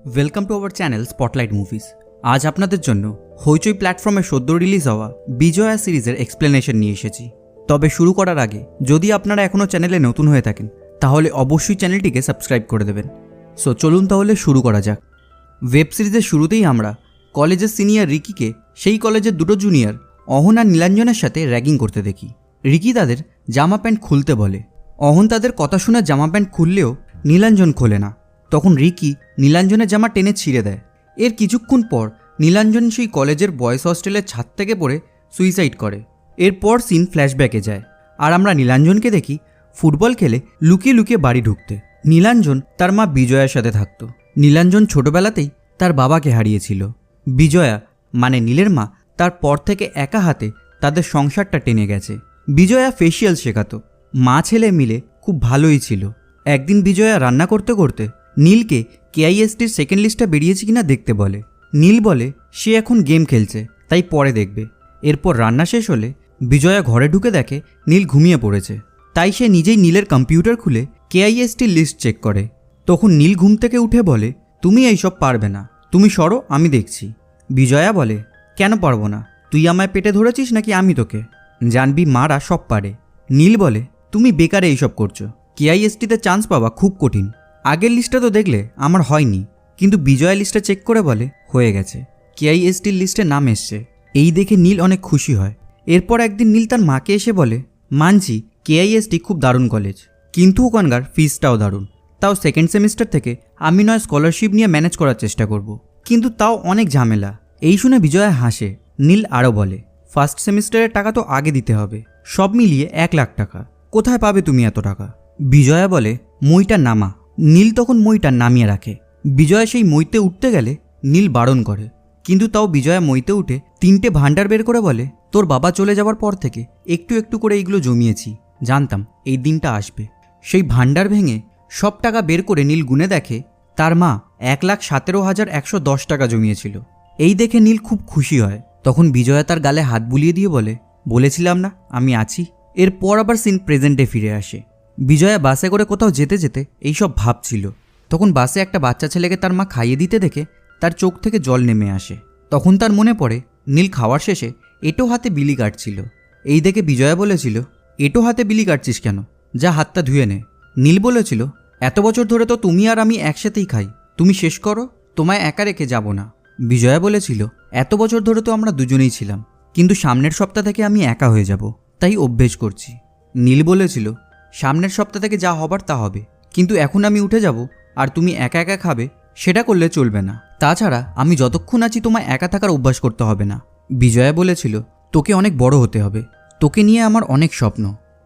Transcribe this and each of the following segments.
Welcome to our channel spotlight movies. আজ আপনাদের জন্য হইচই প্ল্যাটফর্মে সদ্য রিলিজ হওয়া বিজয়া সিরিজের এক্সপ্লেনেশন নিয়ে এসেছি। তবে শুরু করার আগে যদি আপনারা এখনও চ্যানেলে নতুন হয়ে থাকেন তাহলে অবশ্যই চ্যানেলটিকে সাবস্ক্রাইব করে দেবেন। সো চলুন তাহলে শুরু করা যাক। ওয়েব সিরিজের শুরুতেই আমরা কলেজের সিনিয়র রিকিকে সেই কলেজের দুটো জুনিয়র অহন আর নীলাঞ্জনের সাথে র্যাগিং করতে দেখি। রিকি তাদের জামা প্যান্ট খুলতে বলে। অহন তাদের কথা শুনে জামা প্যান্ট খুললেও নীলাঞ্জন খোলে না। তখন রিকি নীলাঞ্জনের জামা টেনে ছিঁড়ে দেয়। এর কিছুক্ষণ পর নীলাঞ্জন সেই কলেজের বয়েজ হস্টেলের ছাদ থেকে পড়ে সুইসাইড করে। এরপর সিন ফ্ল্যাশব্যাকে যায় আর আমরা নীলাঞ্জনকে দেখি ফুটবল খেলে লুকিয়ে লুকিয়ে বাড়ি ঢুকতে। নীলাঞ্জন তার মা বিজয়ার সাথে থাকতো। নীলাঞ্জন ছোটবেলাতেই তার বাবাকে হারিয়েছিল। বিজয়া মানে নীলের মা তার পর থেকে একা হাতে তাদের সংসারটা টেনে গেছে। বিজয়া ফেসিয়াল শেখাতো। মা ছেলে মিলে খুব ভালোই ছিল। একদিন বিজয়া রান্না করতে করতে নীলকে কেআইএসটির সেকেন্ড লিস্টটা বেরিয়েছে কিনা দেখতে বলে। নীল বলে সে এখন গেম খেলছে, তাই পরে দেখবে। এরপর রান্না শেষ হলে বিজয়া ঘরে ঢুকে দেখে নীল ঘুমিয়ে পড়েছে। তাই সে নিজেই নীলের কম্পিউটার খুলে কেআইএসটির লিস্ট চেক করে। তখন নীল ঘুম থেকে উঠে বলে, তুমি এইসব পারবে না, তুমি সরো, আমি দেখছি। বিজয়া বলে, কেন পারবো না? তুই আমায় পেটে ধরেছিস নাকি আমি তোকে? জানবি মারা সব পারে। নীল বলে, তুমি বেকারে এইসব করছো, কেআইএসটিতে চান্স পাওয়া খুব কঠিন। আগের লিস্টটা তো দেখলে আমার হয়নি। কিন্তু বিজয়া লিস্টটা চেক করে বলে হয়ে গেছে, কেআইএসটির লিস্টে নাম এসছে। এই দেখে নীল অনেক খুশি হয়। এরপর একদিন নীল তার মাকে এসে বলে, মানছি কেআইএসটি খুব দারুণ কলেজ, কিন্তু ওখানকার ফিসটাও দারুণ। তাও সেকেন্ড সেমিস্টার থেকে আমি নয় স্কলারশিপ নিয়ে ম্যানেজ করার চেষ্টা করব, কিন্তু তাও অনেক ঝামেলা। এই শুনে বিজয়া হাসে। নীল আরও বলে, ফার্স্ট সেমিস্টারের টাকা তো আগে দিতে হবে, সব মিলিয়ে 1 লাখ টাকা। কোথায় পাবে তুমি এত টাকা? বিজয়া বলে, মইটা নামা। নীল তখন মইটা নামিয়ে রাখে। বিজয়া সেই মইতে উঠতে গেলে নীল বারণ করে, কিন্তু তাও বিজয়া মইতে উঠে 3টে ভান্ডার বের করে বলে, তোর বাবা চলে যাওয়ার পর থেকে একটু একটু করে এইগুলো জমিয়েছি, জানতাম এই দিনটা আসবে। সেই ভান্ডার ভেঙে সব টাকা বের করে নীল গুনে দেখে তার মা 1,17,110 টাকা জমিয়েছিল। এই দেখে নীল খুব খুশি হয়। তখন বিজয়া তার গালে হাত বুলিয়ে দিয়ে বলে, বলেছিলাম না আমি আছি। এরপর আবার সিন প্রেজেন্টে ফিরে আসে। বিজয়া বাসে করে কোথাও যেতে যেতে এইসব ভাবছিল। তখন বাসে একটা বাচ্চা ছেলেকে তার মা খাইয়ে দিতে দেখে তার চোখ থেকে জল নেমে আসে। তখন তার মনে পড়ে নীল খাওয়ার শেষে এঁটো হাতে বিলি কাটছিল। এই দেখে বিজয়া বলেছিল, এঁটো হাতে বিলি কাটছিস কেন? যা হাতটা ধুয়ে নে। নীল বলেছিল, এত বছর ধরে তো তুমি আর আমি একসাথেই খাই, তুমি শেষ করো, তোমায় একা রেখে যাব না। বিজয়া বলেছিল, এত বছর ধরে তো আমরা দুজনেই ছিলাম, কিন্তু সামনের সপ্তাহ থেকে আমি একা হয়ে যাব, তাই অভ্যেস করছি। নীল বলেছিল, সামনের সপ্তাহ থেকে যা হবার তা হবে, কিন্তু এখন আমি উঠে যাব আর তুমি একা একা খাবে, সেটা করলে চলবে না। তাছাড়া আমি যতক্ষণ আছি তোমায় একা থাকার অভ্যাস করতে হবে না। বিজয়া বলেছিল, তোকে অনেক বড় হতে হবে, তোকে নিয়ে আমার অনেক স্বপ্ন।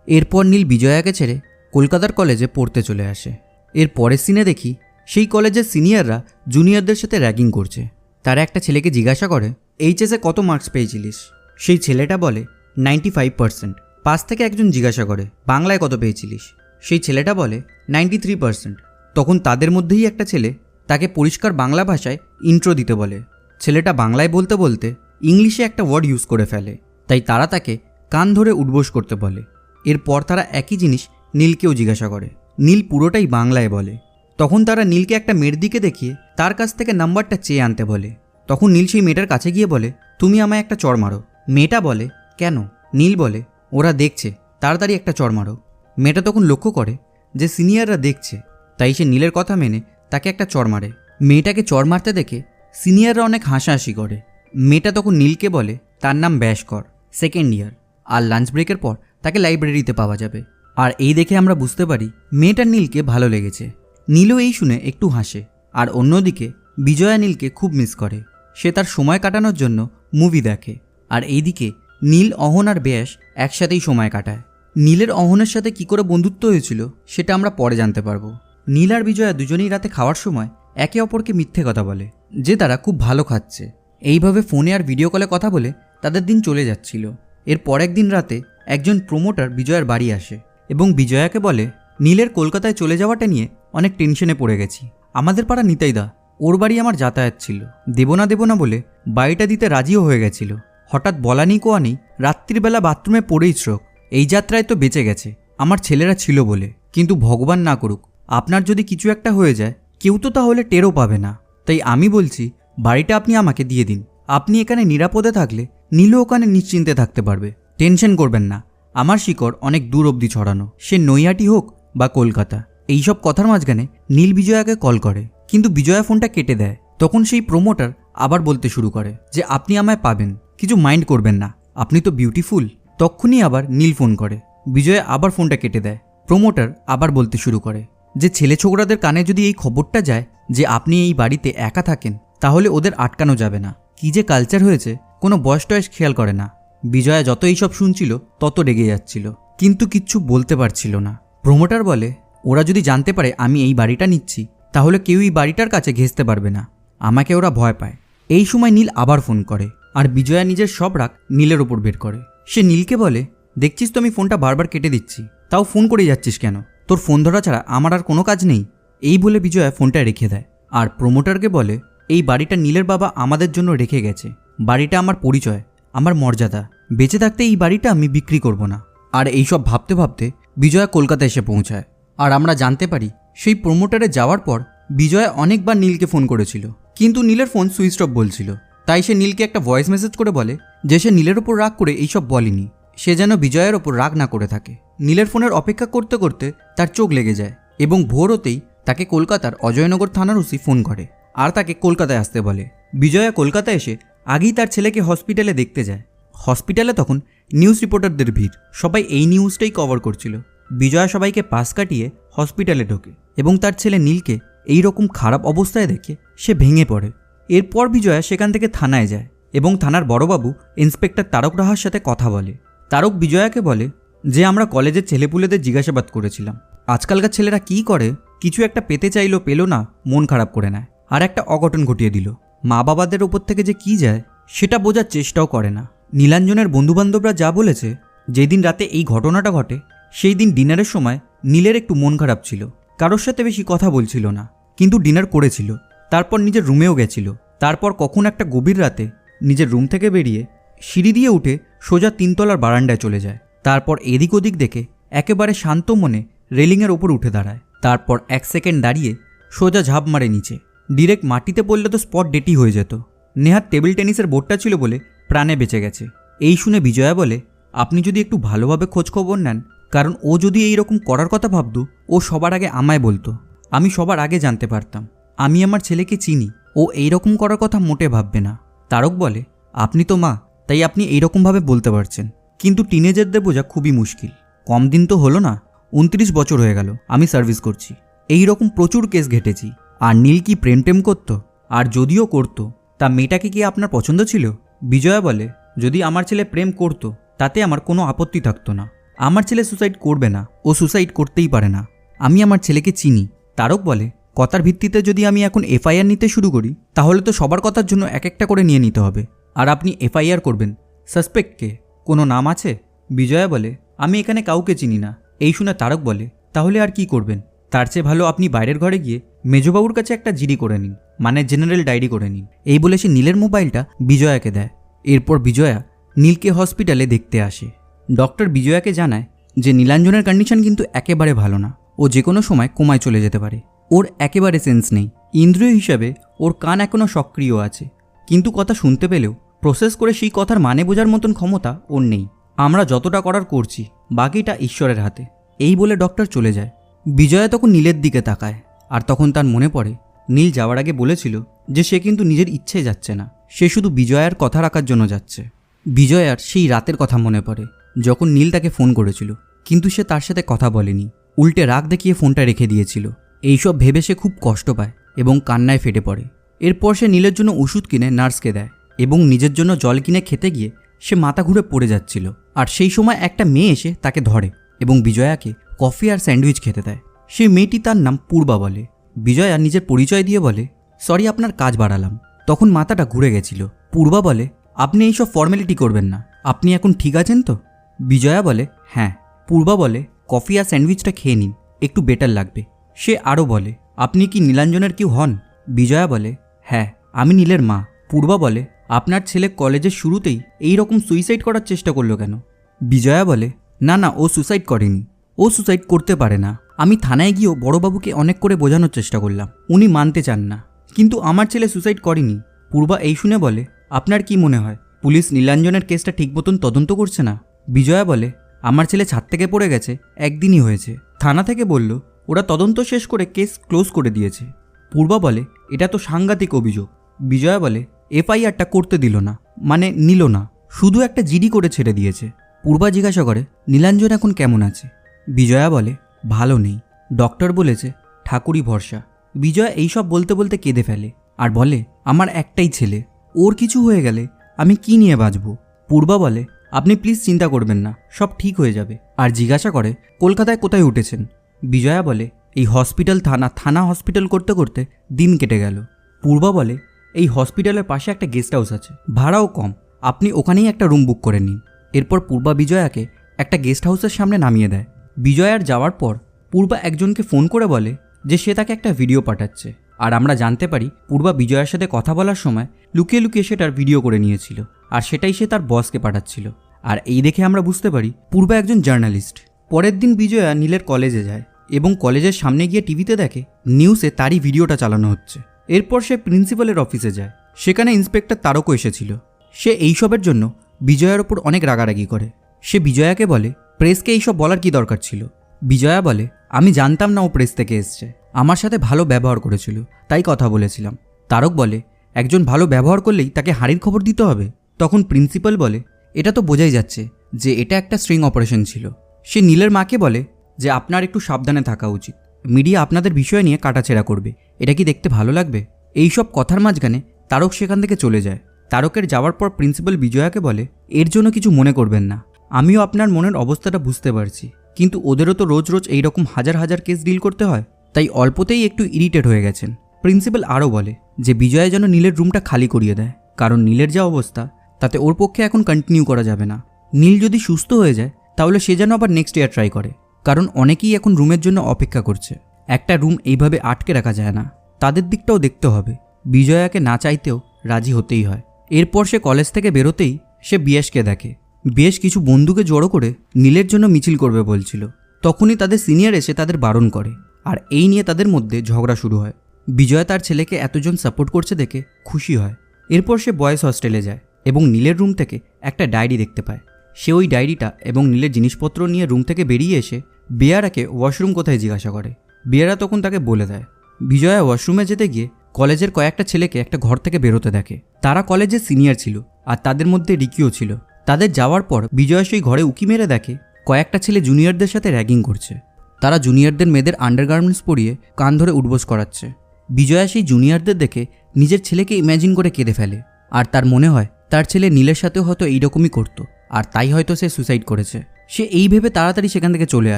এরপর নীল বিজয়াকে ছেড়ে কলকাতার কলেজে পড়তে চলে আসে। এর পরের সিনে দেখি সেই কলেজের সিনিয়ররা জুনিয়রদের সাথে র্যাগিং করছে। তারা একটা ছেলেকে জিজ্ঞাসা করে, এইচএসে কত মার্কস পেয়েছিলিস? সেই ছেলেটা বলে 95%। পাশ থেকে একজন জিজ্ঞাসা করে, বাংলায় কত পেয়েছিলিস? সেই ছেলেটা বলে 93%। তখন তাদের মধ্যেই একটা ছেলে তাকে পরিষ্কার বাংলা ভাষায় ইন্ট্রো দিতে বলে। ছেলেটা বাংলায় বলতে বলতে ইংলিশে একটা ওয়ার্ড ইউজ করে ফেলে, তাই তারা তাকে কান ধরে উঠবোস করতে বলে। এরপর তারা একই জিনিস নীলকেও জিজ্ঞাসা করে। নীল পুরোটাই বাংলায় বলে। তখন তারা নীলকে একটা মেয়ের দিকে দেখিয়ে তার কাছ থেকে নাম্বারটা চেয়ে আনতে বলে। তখন নীল সেই মেয়েটার কাছে গিয়ে বলে, তুমি আমায় একটা চড় মারো। মেয়েটা বলে, কেন? নীল বলে, ওরা দেখছে, তাড়াতাড়ি একটা চড় মারো। মেয়েটা তখন লক্ষ্য করে যে সিনিয়ররা দেখছে, তাই সে নীলের কথা মেনে তাকে একটা চড় মারে। মেয়েটাকে চড় মারতে দেখে সিনিয়ররা অনেক হাসাহাসি করে। মেয়েটা তখন নীলকে বলে তার নাম ব্যাসকর, সেকেন্ড ইয়ার, আর লাঞ্চ ব্রেকের পর তাকে লাইব্রেরিতে পাওয়া যাবে। আর এই দেখে আমরা বুঝতে পারি মেয়েটার নীলকে ভালো লেগেছে। নীলও এই শুনে একটু হাসে। আর অন্যদিকে বিজয়া নীলকে খুব মিস করে। সে তার সময় কাটানোর জন্য মুভি দেখে। আর এইদিকে নীল, অহন আর বেশ একসাথেই সময় কাটায়। নীলের অহনের সাথে কি করে বন্ধুত্ব হয়েছিল সেটা আমরা পরে জানতে পারবো। নীল আর বিজয়া দুজনেই রাতে খাওয়ার সময় একে অপরকে মিথ্যে কথা বলে যে তারা খুব ভালো খাচ্ছে। এইভাবে ফোনে আর ভিডিও কলে কথা বলে তাদের দিন চলে যাচ্ছিল। এর পরের দিন রাতে একজন প্রমোটার বিজয়ার বাড়ি আসে এবং বিজয়াকে বলে, নীলের কলকাতায় চলে যাওয়াটা নিয়ে অনেক টেনশনে পড়ে গেছি। আমাদের পাড়া নিতাইদা, ওর বাড়ি আমার যাতায়াত ছিল, দেব না বলে বাড়িটা দিতে রাজিও হয়ে গেছিল। হঠাৎ বলা নেই কোয়া নেই রাত্রিবেলা বাথরুমে পড়েই স্ট্রোক। এই যাত্রায় তো বেঁচে গেছে আমার ছেলেরা ছিল বলে, কিন্তু ভগবান না করুক আপনার যদি কিছু একটা হয়ে যায় কেউ তো তাহলে টেরও পাবে না। তাই আমি বলছি বাড়িটা আপনি আমাকে দিয়ে দিন। আপনি এখানে নিরাপদে থাকলে নীলও ওখানে নিশ্চিন্তে থাকতে পারবে। টেনশন করবেন না, আমার শিকড় অনেক দূর অবধি ছড়ানো, সে নৈহাটি হোক বা কলকাতা। এইসব কথার মাঝখানে নীল বিজয়াকে কল করে, কিন্তু বিজয়া ফোনটা কেটে দেয়। তখন সেই প্রমোটার আবার বলতে শুরু করে যে আপনি আমায় পাবেন, কিছু মাইন্ড করবেন না, আপনি তো বিউটিফুল। তখনই আবার নীল ফোন করে, বিজয়া আবার ফোনটা কেটে দেয়। প্রমোটার আবার বলতে শুরু করে যে ছেলে ছোকরাদের কানে যদি এই খবরটা যায় যে আপনি এই বাড়িতে একা থাকেন, তাহলে ওদের আটকানো যাবে না। কি যে কালচার হয়েছে, কোনো বয়স টয়স খেয়াল করে না। বিজয়া যত এইসব শুনছিল তত রেগে যাচ্ছিল, কিন্তু কিচ্ছু বলতে পারছিল না। প্রমোটার বলে ওরা যদি জানতে পারে আমি এই বাড়িটা নিচ্ছি, তাহলে কেউই বাড়িটার কাছে ঘেঁষতে পারবে না, আমাকে ওরা ভয় পায়। এই সময় নীল আবার ফোন করে, আর বিজয়া নিজের সব রাগ নীলের ওপর বের করে। সে নীলকে বলে দেখছিস তো আমি ফোনটা বারবার কেটে দিচ্ছি, তাও ফোন করে যাচ্ছিস কেন? তোর ফোন ধরা ছাড়া আমার আর কোনো কাজ নেই। এই বলে বিজয়া ফোনটা রেখে দেয়, আর প্রমোটারকে বলে এই বাড়িটা নীলের বাবা আমাদের জন্য রেখে গেছে, বাড়িটা আমার পরিচয়, আমার মর্যাদা, বেঁচে থাকতে এই বাড়িটা আমি বিক্রি করব না। আর এইসব ভাবতে ভাবতে বিজয়া কলকাতা এসে পৌঁছায়, আর আমরা জানতে পারি সেই প্রমোটারে যাওয়ার পর বিজয়া অনেকবার নীলকে ফোন করেছিল, কিন্তু নীলের ফোন সুইচ অফ বলছিল। তাই সে নীলকে একটা ভয়েস মেসেজ করে বলে যে সে নীলের ওপর রাগ করে এইসব বলেনি, সে যেন বিজয়ের ওপর রাগ না করে থাকে। নীলের ফোনের অপেক্ষা করতে করতে তার চোখ লেগে যায়, এবং ভোর হতেই তাকে কলকাতার অজয়নগর থানার ওসি ফোন করে আর তাকে কলকাতায় আসতে বলে। বিজয়া কলকাতায় এসে আগেই তার ছেলেকে হসপিটালে দেখতে যায়। হসপিটালে তখন নিউজ রিপোর্টারদের ভিড়, সবাই এই নিউজটাই কভার করছিল। বিজয়া সবাইকে পাশ কাটিয়ে হসপিটালে ঢোকে এবং তার ছেলে নীলকে এই রকম খারাপ অবস্থায় দেখে সে ভেঙে পড়ে। এরপর বিজয়া সেখান থেকে থানায় যায় এবং থানার বড়বাবু ইন্সপেক্টর তারক রাহার সাথে কথা বলে। তারক বিজয়াকে বলে যে আমরা কলেজের ছেলেপুলেদের জিজ্ঞাসাবাদ করেছিলাম, আজকালকার ছেলেরা কি করে, কিছু একটা পেতে চাইলো পেলো না, মন খারাপ করে নেয় আর একটা অঘটন ঘটিয়ে দিল। মা বাবাদের ওপর থেকে যে কি যায় সেটা বোঝার চেষ্টাও করে না। নীলাঞ্জনের বন্ধুবান্ধবরা যা বলেছে, যেদিন রাতে এই ঘটনাটা ঘটে সেই দিন ডিনারের সময় নীলের একটু মন খারাপ ছিল, কারোর সাথে বেশি কথা বলছিল না, কিন্তু ডিনার করেছিল। তারপর নিজের রুমেও গেছিল। তারপর কখন একটা গভীর রাতে নিজের রুম থেকে বেরিয়ে সিঁড়ি দিয়ে উঠে সোজা 3 তলার বারান্দায় চলে যায়। তারপর এদিক ওদিক দেখে একেবারে শান্ত মনে রেলিংয়ের ওপর উঠে দাঁড়ায়। তারপর 1 সেকেন্ড দাঁড়িয়ে সোজা ঝাঁপ মারে নিচে। ডিরেক্ট মাটিতে পড়লে তো স্পট ডেটই হয়ে যেত। নেহাত টেবিল টেনিসের বোর্ডটা ছিল বলে প্রাণে বেঁচে গেছে। এই শুনে বিজয়া বলে আপনি যদি একটু ভালোভাবে খোঁজখবর নেন, কারণ ও যদি এই রকম করার কথা ভাবত, ও সবার আগে আমায় বলতো, আমি সবার আগে জানতে পারতাম। আমি আমার ছেলেকে চিনি, ও এই রকম করার কথা মোটে ভাববে না। তারক বলে আপনি তো মা, তাই আপনি এইরকমভাবে বলতে পারছেন, কিন্তু টিনেজারদের বোঝা খুবই মুশকিল। কম দিন তো হলো না, 29 বছর হয়ে গেল আমি সার্ভিস করছি, এই রকম প্রচুর কেস ঘেটেছি। আর নীল কি প্রেম টেম করতো? আর যদিও করতো, তা মেয়েটাকে কি আপনার পছন্দ ছিল? বিজয়া বলে যদি আমার ছেলে প্রেম করতো তাতে আমার কোনো আপত্তি থাকতো না, আমার ছেলে সুসাইড করবে না, ও সুসাইড করতেই পারে না, আমি আমার ছেলেকে চিনি। তারক বলে কথার ভিত্তিতে যদি আমি এখন এফআইআর নিতে শুরু করি, তাহলে তো সবার কথার জন্য এক একটা করে নিয়ে নিতে হবে। আর আপনি এফআইআর করবেন, সাসপেক্টকে কোনো নাম আছে? বিজয়া বলে আমি এখানে কাউকে চিনি না। এই শুনে তারক বলে তাহলে আর কি করবেন? তার চেয়ে ভালো আপনি বাইরের ঘরে গিয়ে মেজবাবুর কাছে একটা জিডি করে নিন, মানে জেনারেল ডায়েরি করে নিন। এই বলে সে নীলের মোবাইলটা বিজয়াকে দেয়। এরপর বিজয়া নীলকে হসপিটালে দেখতে আসে। ডক্টর বিজয়াকে জানায় যে নীলাঞ্জনের কন্ডিশন কিন্তু একেবারে ভালো না, ও যে কোনো সময় কোমায় চলে যেতে পারে, ওর একেবারে সেন্স নেই। ইন্দ্রিয় হিসাবে ওর কান এখনও সক্রিয় আছে, কিন্তু কথা শুনতে পেলেও প্রসেস করে সেই কথার মানে বোঝার মতন ক্ষমতা ওর নেই। আমরা যতটা করার করছি, বাকিটা ঈশ্বরের হাতে। এই বলে ডক্টর চলে যায়। বিজয়া তখন নীলের দিকে তাকায়, আর তখন তার মনে পড়ে নীল যাওয়ার আগে বলেছিল যে সে কিন্তু নিজের ইচ্ছে যাচ্ছে না, সে শুধু বিজয়ার কথা রাখার জন্য যাচ্ছে। বিজয়ার সেই রাতের কথা মনে পড়ে যখন নীল তাকে ফোন করেছিল, কিন্তু সে তার সাথে কথা বলেনি, উল্টে রাগ দেখিয়ে ফোনটা রেখে দিয়েছিল। এইসব ভেবে সে খুব কষ্ট পায় এবং কান্নায় ফেটে পড়ে। এরপর সে নীলের জন্য ওষুধ কিনে নার্সকে দেয় এবং নিজের জন্য জল কিনে খেতে গিয়ে সে মাথা ঘুরে পড়ে যাচ্ছিল। আর সেই সময় একটা মেয়ে এসে তাকে ধরে এবং বিজয়াকে কফি আর স্যান্ডউইচ খেতে দেয়। সেই মেয়েটি তার নাম পূর্বা বলে। বিজয়া নিজের পরিচয় দিয়ে বলে সরি আপনার কাজ বাড়ালাম। তখন মাথাটা ঘুরে গেছিল। পূর্বা বলে আপনি এইসব ফর্মালিটি করবেন না, আপনি এখন ঠিক আছেন তো? বিজয়া বলে হ্যাঁ। পূর্বা বলে কফি আর স্যান্ডউইচটা খেয়ে নিন, একটু বেটার লাগবে। সে আরও বলে আপনি কি নীলাঞ্জনের কেউ হন? বিজয়া বলে হ্যাঁ, আমি নীলের মা। পূর্বা বলে আপনার ছেলে কলেজের শুরুতেই এই রকম সুইসাইড করার চেষ্টা করলো কেন? বিজয়া বলে না না, ও সুসাইড করেনি, ও সুসাইড করতে পারে না। আমি থানায় গিয়েও বড়বাবুকে অনেক করে বোঝানোর চেষ্টা করলাম, উনি মানতে চান না। কিন্তু আমার ছেলে সুসাইড করেনি। পূর্বা এই শুনে বলে, আপনার কি মনে হয় পুলিশ নীলাঞ্জনের কেসটা ঠিক মতন তদন্ত করছে না? বিজয়া বলে, আমার ছেলে ছাদ থেকে পড়ে গেছে একদিনই হয়েছে, থানা থেকে বলল ওরা তদন্ত শেষ করে কেস ক্লোজ করে দিয়েছে। পূর্বা বলে, এটা তো সাংঘাতিক অভিযোগ। বিজয়া বলে, এফআইআরটা করতে দিল না, মানে নিল না, শুধু একটা জিডি করে ছেড়ে দিয়েছে। পূর্বা জিজ্ঞাসা করে, নীলাঞ্জন এখন কেমন আছে? বিজয়া বলে, ভালো নেই, ডক্টর বলেছে ঠাকুরই ভরসা। বিজয়া এইসব বলতে বলতে কেঁদে ফেলে আর বলে, আমার একটাই ছেলে, ওর কিছু হয়ে গেলে আমি কি নিয়ে বাঁচব? পূর্বা বলে, আপনি প্লিজ চিন্তা করবেন না, সব ঠিক হয়ে যাবে। আর জিজ্ঞাসা করে, কলকাতায় কোথায় উঠেছেন? বিজয়া বলে, এই হসপিটাল থানা হসপিটাল করতে করতে দিন কেটে গেল। পূর্বা বলে, এই হসপিটালের পাশে একটা গেস্ট হাউস আছে, ভাড়াও কম, আপনি ওখানেই একটা রুম বুক করে নিন। এরপর পূর্বা বিজয়াকে একটা গেস্ট হাউসের সামনে নামিয়ে দেয়। বিজয়ার যাওয়ার পর পূর্বা একজনকে ফোন করে বলে যে সে তাকে একটা ভিডিও পাঠাচ্ছে, আর আমরা জানতে পারি পূর্বা বিজয়ার সাথে কথা বলার সময় লুকিয়ে লুকিয়ে সেটার ভিডিও করে নিয়েছিল, আর সেটাই সে তার বসকে পাঠাচ্ছিল। আর এই দেখে আমরা বুঝতে পারি পূর্বা একজন জার্নালিস্ট। পরের দিন বিজয়া নীলের কলেজে যায় এবং কলেজের সামনে গিয়ে টিভিতে দেখে নিউজে তারই ভিডিওটা চালানো হচ্ছে। এরপর সে প্রিন্সিপালের অফিসে যায়, সেখানে ইন্সপেক্টর তারকও এসেছিল। সে এইসবের জন্য বিজয়ার ওপর অনেক রাগারাগি করে। সে বিজয়াকে বলে, প্রেসকে এইসব বলার কি দরকার ছিল? বিজয়া বলে, আমি জানতাম না ও প্রেস থেকে এসছে, আমার সাথে ভালো ব্যবহার করেছিল তাই কথা বলেছিলাম। তারক বলে, একজন ভালো ব্যবহার করলেই তাকে হাঁড়ির খবর দিতে হবে? তখন প্রিন্সিপাল বলে, এটা তো বোঝাই যাচ্ছে যে এটা একটা স্ট্রিং অপারেশন ছিল। সে নীলের মাকে বলে যে আপনার একটু সাবধানে থাকা উচিত, মিডিয়া আপনাদের বিষয় নিয়ে কাটাছেড়া করবে, এটা কি দেখতে ভালো লাগবে? এইসব কথার মাঝখানে তারক সেখান থেকে চলে যায়। তারকের যাওয়ার পর প্রিন্সিপাল বিজয়াকে বলে, এর জন্য কিছু মনে করবেন না, আমিও আপনার মনের অবস্থাটা বুঝতে পারছি, কিন্তু ওদেরও তো রোজ রোজ এইরকম হাজার হাজার কেস ডিল করতে হয়, তাই অল্পতেই একটু ইরিটেট হয়ে গেছেন। প্রিন্সিপাল আরও বলে যে বিজয়া যেন নীলের রুমটা খালি করিয়ে দেয়, কারণ নীলের যা অবস্থা তাতে ওর পক্ষে এখন কন্টিনিউ করা যাবে না। নীল যদি সুস্থ হয়ে যায় তাহলে সে যেন আবার নেক্সট ইয়ার ট্রাই করে, কারণ অনেকেই এখন রুমের জন্য অপেক্ষা করছে। একটা রুম এইভাবে আটকে রাখা যায় না, তাদের দিকটাও দেখতে হবে। বিজয়াকে না চাইতেও রাজি হতেই হয়। এরপর সে কলেজ থেকে বেরোতেই সে বিয়েশকে দেখে। বেশ কিছু বন্ধুকে জড়ো করে নীলের জন্য মিছিল করবে বলছিল, তখনই তাদের সিনিয়র এসে তাদের বারণ করে, আর এই নিয়ে তাদের মধ্যে ঝগড়া শুরু হয়। বিজয়া তার ছেলেকে এতজন সাপোর্ট করছে দেখে খুশি হয়। এরপর সে বয়েজ হস্টেলে যায় এবং নীলের রুম থেকে একটা ডায়েরি দেখতে পায়। সে ওই ডায়েরিটা এবং নীলের জিনিসপত্র নিয়ে রুম থেকে বেরিয়ে এসে বেয়ারাকে ওয়াশরুম কোথায় জিজ্ঞাসা করে। বেয়ারা তখন তাকে বলে দেয়। বিজয়া ওয়াশরুমে যেতে গিয়ে কলেজের কয়েকটা ছেলেকে একটা ঘর থেকে বেরোতে দেখে। তারা কলেজের সিনিয়র ছিল আর তাদের মধ্যে রিকিও ছিল। তাদের যাওয়ার পর বিজয়া সেই ঘরে উকি মেরে দেখে কয়েকটা ছেলে জুনিয়রদের সাথে র্যাগিং করছে। তারা জুনিয়রদের মেয়েদের আন্ডারগার্মেন্টস পরিয়ে কান ধরে উঠবোস করাচ্ছে। বিজয়া সেই জুনিয়রদের দেখে নিজের ছেলেকে ইম্যাজিন করে কেঁদে ফেলে, আর তার মনে হয় তার ছেলে নীলের সাথেও হয়তো এইরকমই করতো, আর তাই হয়তো সে সুসাইড করেছে। সে এই ভেবে তাড়াতাড়ি সেখান থেকে চলে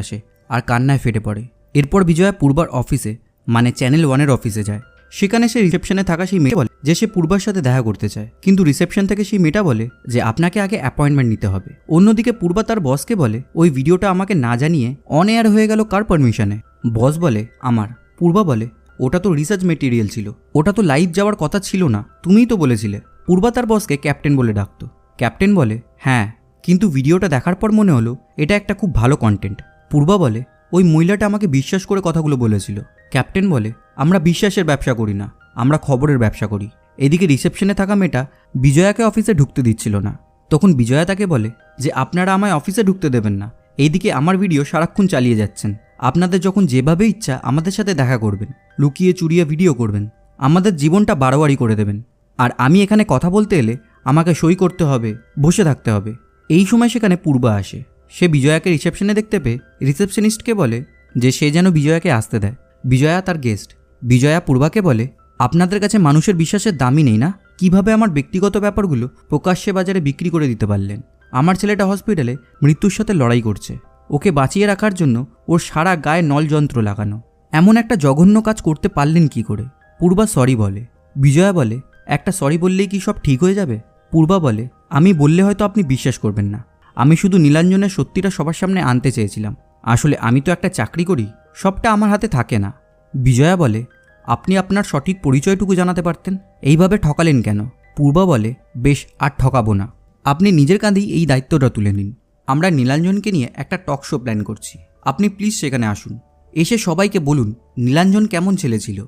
আসে আর কান্নায় ফেটে পড়ে। এরপর বিজয়া পূর্বার অফিসে মানে চ্যানেল 1-এর অফিসে যায়। সেখানে সে রিসেপশনে থাকা সেই মেয়ে বলে যে সে পূর্বার সাথে দেখা করতে চায়, কিন্তু রিসেপশন থেকে সেই মেয়েটা বলে যে আপনাকে আগে অ্যাপয়েন্টমেন্ট নিতে হবে। অন্যদিকে পূর্বা তার বসকে বলে, ওই ভিডিওটা আমাকে না জানিয়ে অন এয়ার হয়ে গেল কার পারমিশনে? বস বলে, আমার। পূর্বা বলে, ওটা তো রিসার্চ মেটেরিয়াল ছিল, ওটা তো লাইভ যাওয়ার কথা ছিল না, তুমিই তো বলেছিলে। পূর্বা তার বসকে ক্যাপ্টেন বলে ডাকতো। ক্যাপ্টেন বলে, হ্যাঁ, কিন্তু ভিডিওটা দেখার পর মনে হলো এটা একটা খুব ভালো কন্টেন্ট। পূর্বা বলে, ওই মহিলাটা আমাকে বিশ্বাস করে কথাগুলো বলেছিল। ক্যাপ্টেন বলে, আমরা বিশ্বাসের ব্যবসা করি না, আমরা খবরের ব্যবসা করি। এদিকে রিসেপশনে থাকা মেয়েটা বিজয়াকে অফিসে ঢুকতে দিচ্ছিল না। তখন বিজয়া তাকে বলে যে আপনারা আমায় অফিসে ঢুকতে দেবেন না, এইদিকে আমার ভিডিও সারাক্ষণ চালিয়ে যাচ্ছেন, আপনাদের যখন যেভাবে ইচ্ছা আমাদের সাথে দেখা করবেন, লুকিয়ে চুরিয়ে ভিডিও করবেন, আমাদের জীবনটা বাড়োয়ারি করে দেবেন, আর আমি এখানে কথা বলতে এলে আমাকে সই করতে হবে, বসে থাকতে হবে। এই সময় সেখানে পূর্বা আসে। সে বিজয়াকে রিসেপশনে দেখতে পেয়ে রিসেপশনিস্টকে বলে যে সে যেন বিজয়াকে আসতে দেয়। বিজয়া তার গেস্ট। বিজয়া পূর্বাকে বলে, আপনাদের কাছে মানুষের বিশ্বাসের দামই নেই না? কিভাবে আমার ব্যক্তিগত ব্যাপারগুলো প্রকাশ্যে বাজারে বিক্রি করে দিতে পারলেন? আমার ছেলেটা হসপিটালে মৃত্যুর সাথে লড়াই করছে, ওকে বাঁচিয়ে রাখার জন্য ওর সারা গায়ে নলযন্ত্র লাগানো, এমন একটা জঘন্য কাজ করতে পারলেন কি করে? পূর্বা সরি বলে। বিজয়া বলে, একটা সরি বললেই কি সব ঠিক হয়ে যাবে? পূর্বা বলে, আমি বললে হয়তো আপনি বিশ্বাস করবেন না, আমি শুধু নীলাঞ্জনের সত্যিটা সবার সামনে আনতে চেয়েছিলাম, আসলে আমি তো একটা চাকরি করি, সবটা আমার হাতে থাকে না। বিজয়া বলে, আপনি আপনার সঠিক পরিচয়টুকু জানাতে পারতেন, এইভাবে ঠকালেন কেন? পূর্বা বলে, বেশ, আর ঠকাবো না, আপনি নিজের কাঁধেই এই দায়িত্বটা তুলে নিন। আমরা নীলাঞ্জনকে নিয়ে একটা টক শো প্ল্যান করছি, আপনি প্লিজ সেখানে আসুন, এসে সবাইকে বলুন নীলাঞ্জন কেমন ছেলে ছিল।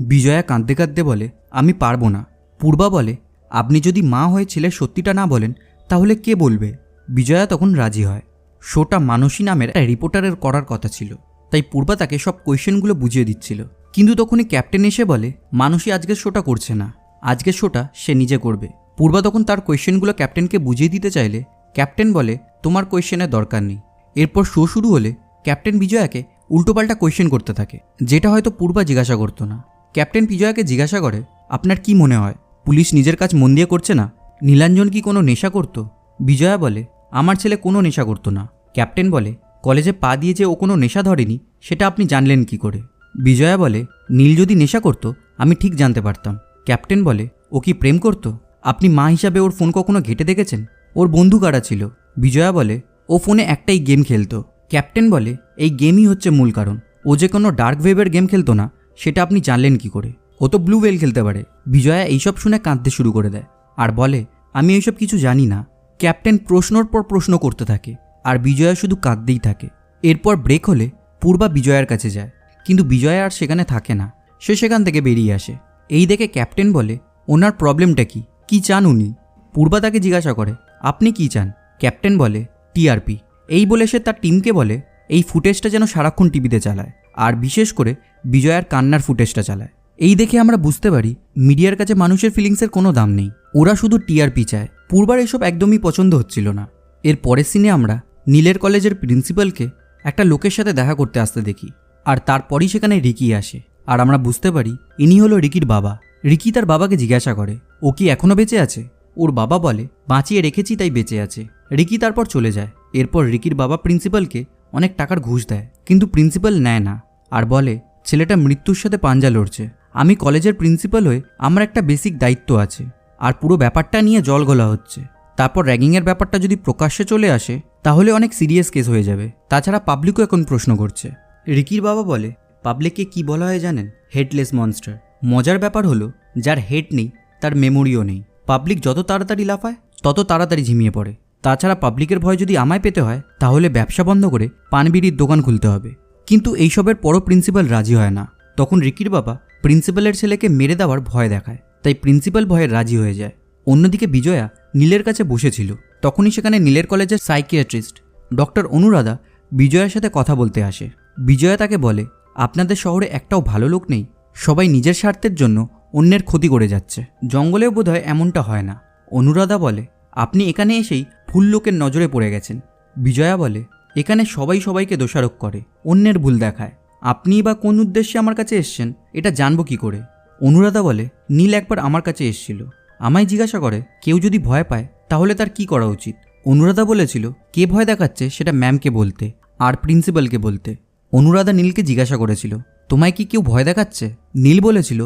বিজয়া কাঁদতে কাঁদতে বলে, আমি পারবো না। পূর্বা বলে, আপনি যদি মা হয়ে ছেলের সত্যিটা না বলেন তাহলে কে বলবে? বিজয়া তখন রাজি হয়। শোটা মানসী নামের একটা রিপোর্টারের করার কথা ছিল, তাই পূর্বা তাকে সব কোয়েশ্চেনগুলো বুঝিয়ে দিচ্ছিল। কিন্তু তখনই ক্যাপ্টেন এসে বলে, মানসী আজকের শোটা করছে না, আজকের শোটা সে নিজে করবে। পূর্বা তখন তার কোয়েশ্চেনগুলো ক্যাপ্টেনকে বুঝিয়ে দিতে চাইলে ক্যাপ্টেন বলে, তোমার কোয়েশ্চেনের দরকার নেই। এরপর শো শুরু হলে ক্যাপ্টেন বিজয়াকে উল্টোপাল্টা কোয়েশ্চেন করতে থাকে, যেটা হয়তো পূর্বা জিজ্ঞাসা করতো না। ক্যাপ্টেন বিজয়াকে জিজ্ঞাসা করে, আপনার কি মনে হয় পুলিশ নিজের কাজ মন দিয়ে করছে না? নীলাঞ্জন কি কোনো নেশা করত? বিজয়া বলে, আমার ছেলে কোনো নেশা করতো না। ক্যাপ্টেন বলে, কলেজে পা দিয়ে যে ও কোনো নেশা ধরেনি সেটা আপনি জানলেন কি করে? বিজয়া বলে, নীল যদি নেশা করতো আমি ঠিক জানতে পারতাম। ক্যাপ্টেন বলে, ও কি প্রেম করতো? আপনি মা হিসাবে ওর ফোন কখনো ঘেঁটে দেখেছেন? ওর বন্ধু কারা ছিল? বিজয়া বলে, ও ফোনে একটাই গেম খেলতো। ক্যাপ্টেন বলে, এই গেমই হচ্ছে মূল কারণ। ও যে কোনো ডার্ক ওয়েবের গেম খেলতো না সেটা আপনি জানলেন কি করে? ও তো ব্লু ওয়েল খেলতে পারে। বিজয়া এইসব শুনে কাঁদতে শুরু করে দেয় আর বলে, আমি এইসব কিছু জানি না। ক্যাপ্টেন প্রশ্নর পর প্রশ্ন করতে থাকে আর বিজয়া শুধু কাঁদতেই থাকে। এরপর ব্রেক হলে পূর্বা বিজয়ার কাছে যায়, কিন্তু বিজয়া আর সেখানে থাকে না, সে সেখান থেকে বেরিয়ে আসে। এই দেখে ক্যাপ্টেন বলে, ওনার প্রবলেমটা কি চান উনি? পূর্বা তাকে জিজ্ঞাসা করে, আপনি কি চান? ক্যাপ্টেন বলে, টিআরপি। এই বলে সে তার টিমকে বলে, এই ফুটেজটা যেন সারাক্ষণ টিভিতে চালায়, আর বিশেষ করে বিজয়ার কান্নার ফুটেজটা চালায়। এই দেখে আমরা বুঝতে পারি মিডিয়ার কাছে মানুষের ফিলিংসের কোনো দাম নেই, ওরা শুধু টিআরপি চায়। পূর্বার এসব একদমই পছন্দ হচ্ছিল না। এর পরের সিনে আমরা নীলের কলেজের প্রিন্সিপালকে একটা লোকের সাথে দেখা করতে আসতে দেখি, আর তারপরই সেখানে রিকি আসে, আর আমরা বুঝতে পারি ইনি হলো রিকির বাবা। রিকি তার বাবাকে জিজ্ঞাসা করে, ও কি এখনও বেঁচে আছে? ওর বাবা বলে, বাঁচিয়ে রেখেছি তাই বেঁচে আছে। রিকি তারপর চলে যায়। এরপর রিকির বাবা প্রিন্সিপালকে অনেক টাকার ঘুষ দেয়, কিন্তু প্রিন্সিপাল নেয় না আর বলে, ছেলেটা মৃত্যুর সাথে পাঞ্জা লড়ছে। আমি কলেজের প্রিন্সিপাল হয়ে আমার একটা বেসিক দায়িত্ব আছে, আর পুরো ব্যাপারটা নিয়ে জল গলা হচ্ছে। তারপর র্যাগিংয়ের ব্যাপারটা যদি প্রকাশ্যে চলে আসে তাহলে অনেক সিরিয়াস কেস হয়ে যাবে। তাছাড়া পাবলিকও এখন প্রশ্ন করছে। রিকির বাবা বলে, পাবলিককে কি বলা হয় জানেন? Headless monster. মজার ব্যাপার হলো, যার হেড নেই তার মেমোরিও নেই। পাবলিক যত তাড়াতাড়ি লাফায় তত তাড়াতাড়ি ঝিমিয়ে পড়ে। তাছাড়া পাবলিকের ভয় যদি আমায় পেতে হয় তাহলে ব্যবসা বন্ধ করে পানবিড়ির দোকান খুলতে হবে। কিন্তু এইসবের পরও প্রিন্সিপাল রাজি হয় না। তখন রিকির বাবা প্রিন্সিপালের ছেলেকে মেরে দেওয়ার ভয় দেখায়, তাই প্রিন্সিপাল ভয়ে রাজি হয়ে যায়। অন্যদিকে বিজয়া নীলের কাছে বসেছিল। তখনই সেখানে নীলের কলেজের সাইকিয়াট্রিস্ট ডক্টর অনুরাধা বিজয়ার সাথে কথা বলতে আসে। বিজয়া তাকে বলে, আপনাদের শহরে একটাও ভালো লোক নেই, সবাই নিজের স্বার্থের জন্য অন্যের ক্ষতি করে যাচ্ছে। জঙ্গলেও বোধহয় এমনটা হয় না। অনুরাধা বলে, আপনি এখানে এসেই ভুল লোকের নজরে পড়ে গেছেন। বিজয়া বলে, এখানে সবাই সবাইকে দোষারোপ করে, অন্যের ভুল দেখায়। আপনিই বা কোন উদ্দেশ্যে আমার কাছে এসছেন এটা জানবো কি করে? অনুরাধা বলে, নীল একবার আমার কাছে এসেছিল, আমায় জিজ্ঞাসা করে কেউ যদি ভয় পায় তাহলে তার কি করা উচিত। অনুরাধা বলেছিল কে ভয় দেখাচ্ছে সেটা ম্যামকে বলতে আর প্রিন্সিপালকে বলতে। অনুরাধা নীলকে জিজ্ঞাসা করেছিল, তোমায় কি কেউ ভয় দেখাচ্ছে? নীল বলেছিল,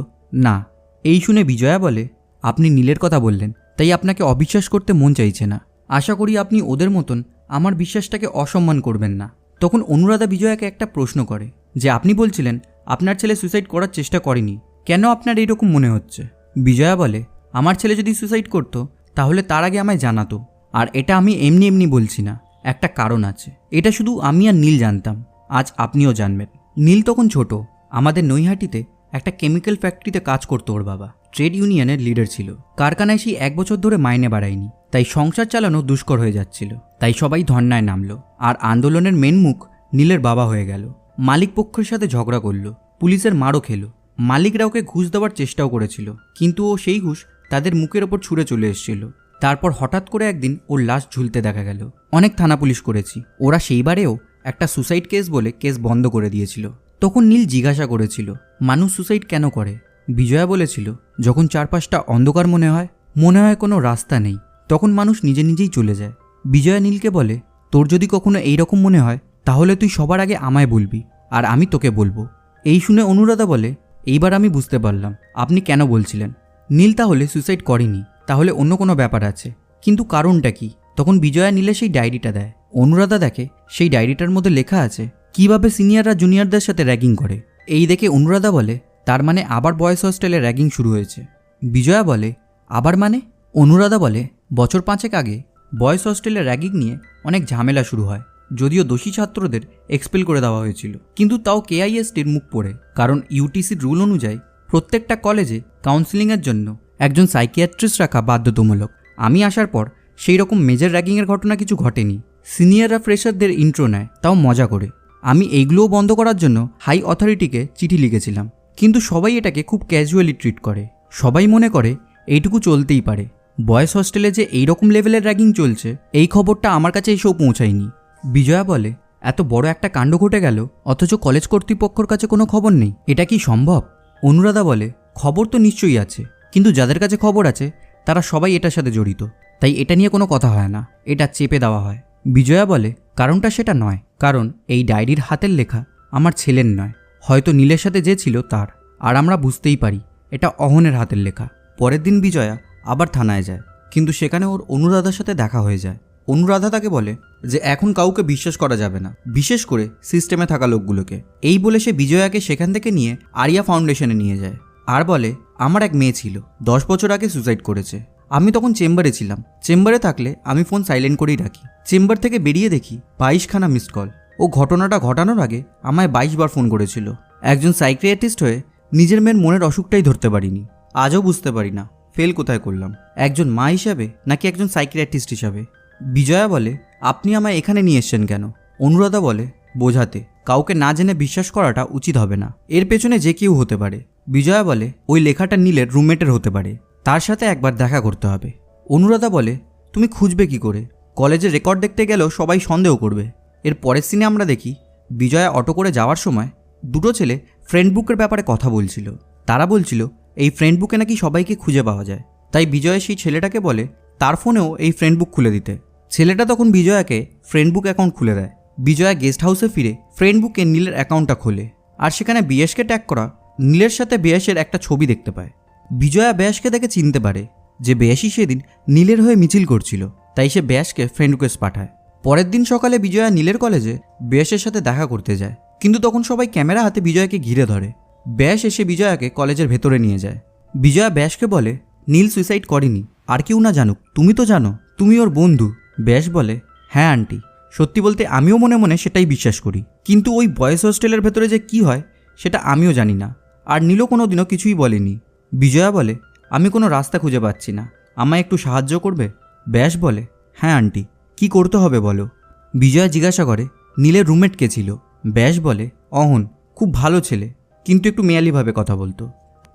না। এই শুনে বিজয়া বলে, আপনি নীলের কথা বললেন তাই আপনাকে অবিশ্বাস করতে মন চাইছে না। আশা করি আপনি ওদের মতন আমার বিশ্বাসটাকে অসম্মান করবেন না। তখন অনুরাধা বিজয়াকে একটা প্রশ্ন করে যে, আপনি বলছিলেন আপনার ছেলে সুইসাইড করার চেষ্টা করেনি, কেন আপনার এইরকম মনে হচ্ছে? বিজয়া বলে, আমার ছেলে যদি সুইসাইড করতো তাহলে তার আগে আমায় জানাতো, আর এটা আমি এমনি এমনি বলছি না, একটা কারণ আছে। এটা শুধু আমি আর নীল জানতাম, আজ আপনিও জানবেন। নীল তখন ছোট, আমাদের নৈহাটিতে একটা কেমিক্যাল ফ্যাক্টরিতে কাজ করতো ওর বাবা। ট্রেড ইউনিয়নের লিডার ছিল। কারখানায় সেই 1 বছর ধরে মাইনে বাড়ায়নি, তাই সংসার চালানো দুষ্কর হয়ে যাচ্ছিল। তাই সবাই ধর্নায় নামলো, আর আন্দোলনের মেন মুখ নীলের বাবা হয়ে গেল। মালিক পক্ষের সাথে ঝগড়া করলো, পুলিশের মারও খেলো। মালিকরা ওকে ঘুষ দেওয়ার চেষ্টাও করেছিল, কিন্তু ও সেই ঘুষ তাদের মুখের ওপর ছুঁড়ে চলে এসেছিল। তারপর হঠাৎ করে একদিন ওর লাশ ঝুলতে দেখা গেল। অনেক থানা পুলিশ করেছি, ওরা সেইবারেও একটা সুসাইড কেস বলে কেস বন্ধ করে দিয়েছিল। তখন নীল জিজ্ঞাসা করেছিল, মানুষ সুসাইড কেন করে? বিজয়া বলেছিল, যখন চারপাশটা অন্ধকার মনে হয় কোনো রাস্তা নেই, তখন মানুষ নিজে নিজেই চলে যায়। বিজয়া নীলকে বলে, তোর যদি কখনো এইরকম মনে হয় তাহলে তুই সবার আগে আমায় বলবি, আর আমি তোকে বলবো। এই শুনে অনুরাধা বলে, এইবার আমি বুঝতে পারলাম আপনি কেন বলছিলেন। নীল তাহলে সুসাইড করেনি, তাহলে অন্য কোনো ব্যাপার আছে, কিন্তু কারণটা কি? তখন বিজয়া নীলে সেই ডায়েরিটা দেয়। অনুরাধা দেখে সেই ডায়েরিটার মধ্যে লেখা আছে কিভাবে সিনিয়ররা জুনিয়রদের সাথে র্যাগিং করে। এই দেখে অনুরাধা বলে, তার মানে আবার বয়েজ হোস্টেলে র্যাগিং শুরু হয়েছে। বিজয়া বলে, আবার মানে? অনুরাধা বলে, বছর 5 আগে বয়েজ হোস্টেলে র্যাগিং নিয়ে অনেক ঝামেলা শুরু হয়, যদিও দোষী ছাত্রদের এক্সপেল করে দেওয়া হয়েছিল, কিন্তু তাও কেআইএসটির মুখ পড়ে, কারণ ইউটিসির রুল অনুযায়ী প্রত্যেকটা কলেজে কাউন্সিলিংয়ের জন্য একজন সাইকিয়াট্রিস্ট রাখা বাধ্যতামূলক। আমি আসার পর সেই রকম মেজর র্যাগিংয়ের ঘটনা কিছু ঘটেনি। সিনিয়ররা ফ্রেশারদের ইন্ট্রো নেয়, তাও মজা করে। আমি এইগুলোও বন্ধ করার জন্য হাই অথরিটিকে চিঠি লিখেছিলাম, কিন্তু সবাই এটাকে খুব ক্যাজুয়ালি ট্রিট করে। সবাই মনে করে এইটুকু চলতেই পারে। বয়েজ হস্টেলে যে এইরকম লেভেলের র্যাগিং চলছে এই খবরটা আমার কাছে এসেও পৌঁছায়নি। বিজয়া বলে, এত বড় একটা কাণ্ড ঘটে গেল অথচ কলেজ কর্তৃপক্ষের কাছে কোনো খবর নেই, এটা কি সম্ভব? অনুরাধা বলে, খবর তো নিশ্চয়ই আছে, কিন্তু যাদের কাছে খবর আছে তারা সবাই এটার সাথে জড়িত, তাই এটা নিয়ে কোনো কথা হয় না, এটা চেপে দেওয়া হয়। বিজয়া বলে, কারণটা সেটা নয়, কারণ এই ডায়েরির হাতের লেখা আমার ছেলের নয়, হয়তো নীলের সাথে যে ছিল তার, আর আমরা বুঝতেই পারি এটা অহনের হাতের লেখা। পরের দিন বিজয়া আবার থানায় যায়, কিন্তু সেখানে ওর অনুরাধার সাথে দেখা হয়ে যায়। অনুরাধা তাকে বলে যে এখন কাউকে বিশ্বাস করা যাবে না, বিশেষ করে সিস্টেমে থাকা লোকগুলোকে। এই বলে সে বিজয়াকে সেখান থেকে নিয়ে আরিয়া ফাউন্ডেশনে নিয়ে যায় আর বলে, আমার এক মেয়ে ছিল, 10 বছর আগে সুসাইড করেছে। আমি তখন চেম্বারে ছিলাম, চেম্বারে থাকলে আমি ফোন সাইলেন্ট করেই রাখি। চেম্বার থেকে বেরিয়ে দেখি 22খানা মিসড কল। ও ঘটনাটা ঘটানোর আগে আমায় 22 বার ফোন করেছিল। একজন সাইকিয়াট্রিস্ট হয়ে নিজের মেয়ের মনের অসুখটাই ধরতে পারিনি, আজও বুঝতে পারি না ফেল কোথায় করলাম, একজন মা হিসাবে নাকি একজন সাইকিয়াট্রিস্ট হিসাবে। বিজয়া বলে, আপনি আমায় এখানে নিয়ে এসছেন কেন? অনুরাধা বলে, বোঝাতে, কাউকে না জেনে বিশ্বাস করাটা উচিত হবে না, এর পেছনে যে কেউ হতে পারে। বিজয়া বলে, ওই লেখাটা নীলের রুমমেটের হতে পারে, তার সাথে একবার দেখা করতে হবে। অনুরাধা বলে, তুমি খুঁজবে কি করে? কলেজের রেকর্ড দেখতে গেলেও সবাই সন্দেহ করবে। এর পরের সিনে আমরা দেখি বিজয়া অটো করে যাওয়ার সময় দুটো ছেলে ফ্রেন্ড বুকের ব্যাপারে কথা বলছিল। তারা বলছিল এই ফ্রেন্ড বুকে নাকি সবাইকে খুঁজে পাওয়া যায়, তাই বিজয়া সেই ছেলেটাকে বলে তার ফোনেও এই ফ্রেন্ড বুক খুলে দিতে। ছেলেটা তখন বিজয়াকে ফ্রেন্ড বুক অ্যাকাউন্ট খুলে দেয়। বিজয়া গেস্ট হাউসে ফিরে ফ্রেন্ড বুকে নীলের অ্যাকাউন্টটা খোলে, আর সেখানে বিয়েশকে ট্যাগ করা নীলের সাথে বেয়াসের একটা ছবি দেখতে পায়। বিজয়া বেয়াসকে দেখে চিনতে পারে যে বেয়াসই সেদিন নীলের হয়ে মিছিল করছিল, তাই সে বেয়াসকে ফ্রেন্ড রিকোয়েস্ট পাঠায়। পরের দিন সকালে বিজয়া নীলের কলেজে বেয়াসের সাথে দেখা করতে যায়, কিন্তু তখন সবাই ক্যামেরা হাতে বিজয়াকে ঘিরে ধরে। বেয়াস এসে বিজয়াকে কলেজের ভেতরে নিয়ে যায়। বিজয়া বেয়াসকে বলে, নীল সুইসাইড করেনি, আর কেউ না জানুক, তুমি তো জানো, তুমি ওর বন্ধু। বেয়াস বলে, হ্যাঁ আন্টি, সত্যি বলতে আমিও মনে মনে সেটাই বিশ্বাস করি, কিন্তু ওই বয়েজ হোস্টেলের ভেতরে যে কি হয় সেটা আমিও জানি না, আর নীলও কোনো দিনও কিছুই বলেনি। বিজয়া বলে, আমি কোনো রাস্তা খুঁজে পাচ্ছি না, আমায় একটু সাহায্য করবে? ব্যাস বলে, হ্যাঁ আন্টি, কি করতে হবে বলো। বিজয়া জিজ্ঞাসা করে, নীলের রুমমেট কে ছিল? ব্যাস বলে, অহন, খুব ভালো ছেলে, কিন্তু একটু মেয়ালিভাবে কথা বলতো,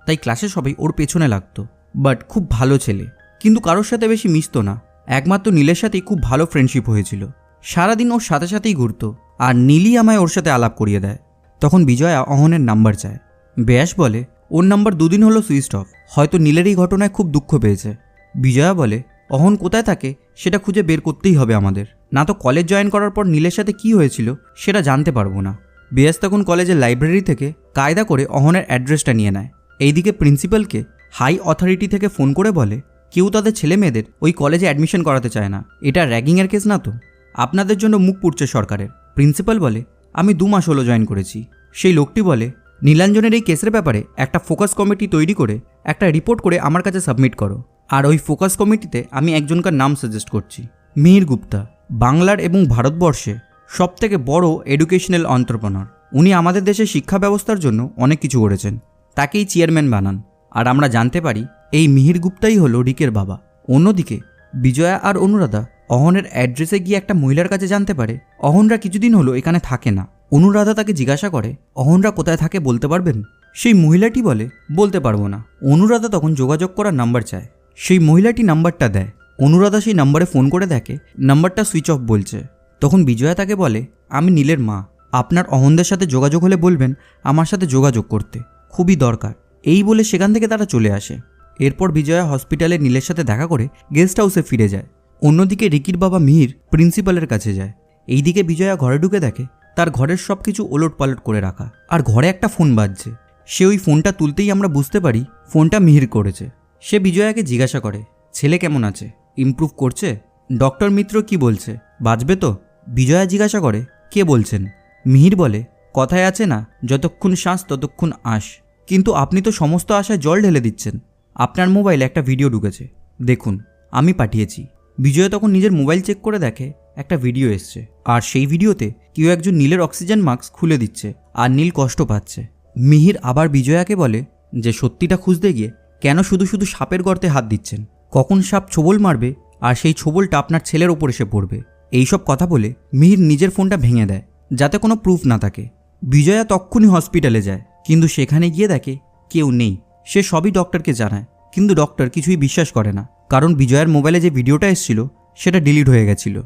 তাই ক্লাসে সবাই ওর পেছনে লাগতো। বাট খুব ভালো ছেলে, কিন্তু কারোর সাথে বেশি মিশতো না, একমাত্র নীলের সাথেই খুব ভালো ফ্রেন্ডশিপ হয়েছিল, সারাদিন ওর সাথে সাথেই ঘুরতো, আর নীলই আমায় ওর সাথে আলাপ করিয়ে দেয়। তখন বিজয়া অহনের নাম্বার চায়। ব্যাস বলে, ওর নাম্বার 2 দিন হলো সুইচড অফ, হয়তো নীলের এই ঘটনায় খুব দুঃখ পেয়েছে। বিজয়া বলে, অহন কোথায় থাকে সেটা খুঁজে বের করতেই হবে আমাদের, না তো কলেজ জয়েন করার পর নীলের সাথে কি হয়েছিল সেটা জানতে পারবো না। বেয়াস তখন কলেজের লাইব্রেরি থেকে কায়দা করে অহনের অ্যাড্রেসটা নিয়ে নেয়। এইদিকে প্রিন্সিপালকে হাই অথরিটি থেকে ফোন করে বলে, কেউ তাদের ছেলে মেয়েদের ওই কলেজে অ্যাডমিশন করাতে চায় না, এটা র্যাগিংয়ের কেস না তো, আপনাদের জন্য মুখ পুড়ছে সরকারের। প্রিন্সিপাল বলে, আমি 2 মাস হলো জয়েন করেছি। সেই লোকটি বলে, নীলাঞ্জনের এই কেসের ব্যাপারে একটা ফোকাস কমিটি তৈরি করে একটা রিপোর্ট করে আমার কাছে সাবমিট করো, আর ওই ফোকাস কমিটিতে আমি একজনকার নাম সাজেস্ট করছি, মিহির গুপ্তা, বাংলার এবং ভারতবর্ষে সবথেকে বড় এডুকেশনাল অন্ত্রপ্রনার। উনি আমাদের দেশের শিক্ষা ব্যবস্থার জন্য অনেক কিছু করেছেন, তাকেই চেয়ারম্যান বানান। আর আমরা জানতে পারি এই মিহির গুপ্তাই হলো রিকের বাবা। অন্যদিকে বিজয়া আর অনুরাধা অহনের অ্যাড্রেসে গিয়ে একটা মহিলার কাছে জানতে পারে অহনরা কিছুদিন হলো এখানে থাকে না। অনুরাধা তাকে জিজ্ঞাসা করে, অহনরা কোথায় থাকে বলতে পারবেন? সেই মহিলাটি বলে, বলতে পারবো না। অনুরাধা তখন যোগাযোগ করার নাম্বার চায়, সেই মহিলাটি নাম্বারটা দেয়। অনুরাধা সেই নাম্বারে ফোন করে দেখে নাম্বারটা সুইচ অফ বলছে। তখন বিজয়া তাকে বলে, আমি নীলের মা, আপনার অহনদের সাথে যোগাযোগ হলে বলবেন আমার সাথে যোগাযোগ করতে, খুবই দরকার। এই বলে সেখান থেকে তারা চলে আসে। এরপর বিজয়া হসপিটালে নীলের সাথে দেখা করে গেস্ট হাউসে ফিরে যায়। অন্যদিকে রিকির বাবা মিহির প্রিন্সিপালের কাছে যায়। এইদিকে বিজয়া ঘরে ঢুকে দেখে তার ঘরের সব কিছু ওলট পালট করে রাখা, আর ঘরে একটা ফোন বাজছে। সে ওই ফোনটা তুলতেই আমরা বুঝতে পারি ফোনটা মিহির করেছে। সে বিজয়াকে জিজ্ঞাসা করে, ছেলে কেমন আছে, ইমপ্রুভ করছে? ডক্টর মিত্র কি বলছে, বাঁচবে তো? বিজয়া জিজ্ঞাসা করে, কে বলছেন? মিহির বলে, কথায় আছে না, যতক্ষণ শ্বাস ততক্ষণ আশ, কিন্তু আপনি তো সমস্ত আশায় জল ঢেলে দিচ্ছেন। আপনার মোবাইলে একটা ভিডিও ঢুকেছে, দেখুন, আমি পাঠিয়েছি। বিজয়া তখন নিজের মোবাইল চেক করে দেখে একটা ভিডিও এসছে, আর সেই ভিডিওতে কেউ একজন নীলের অক্সিজেন মাস্ক খুলে দিচ্ছে, আর নীল কষ্ট পাচ্ছে। মিহির আবার বিজয়াকে বলে, যে সত্যিটা খুঁজতে গিয়ে কেন শুধু শুধু সাপের গর্তে হাত দিচ্ছেন, কখন সাপ ছোবল মারবে আর সেই ছোবলটা আপনার ছেলের ওপর এসে পড়বে। এইসব কথা বলে মিহির নিজের ফোনটা ভেঙে দেয় যাতে কোনো প্রুফ না থাকে। বিজয়া তক্ষুনি হসপিটালে যায়, কিন্তু সেখানে গিয়ে দেখে কেউ নেই। সে সবই ডক্টরকে জানায়, কিন্তু ডক্টর কিছুই বিশ্বাস করে না, কারণ বিজয়ার মোবাইলে যে ভিডিওটা এসেছিল সেটা ডিলিট হয়ে গেছিল।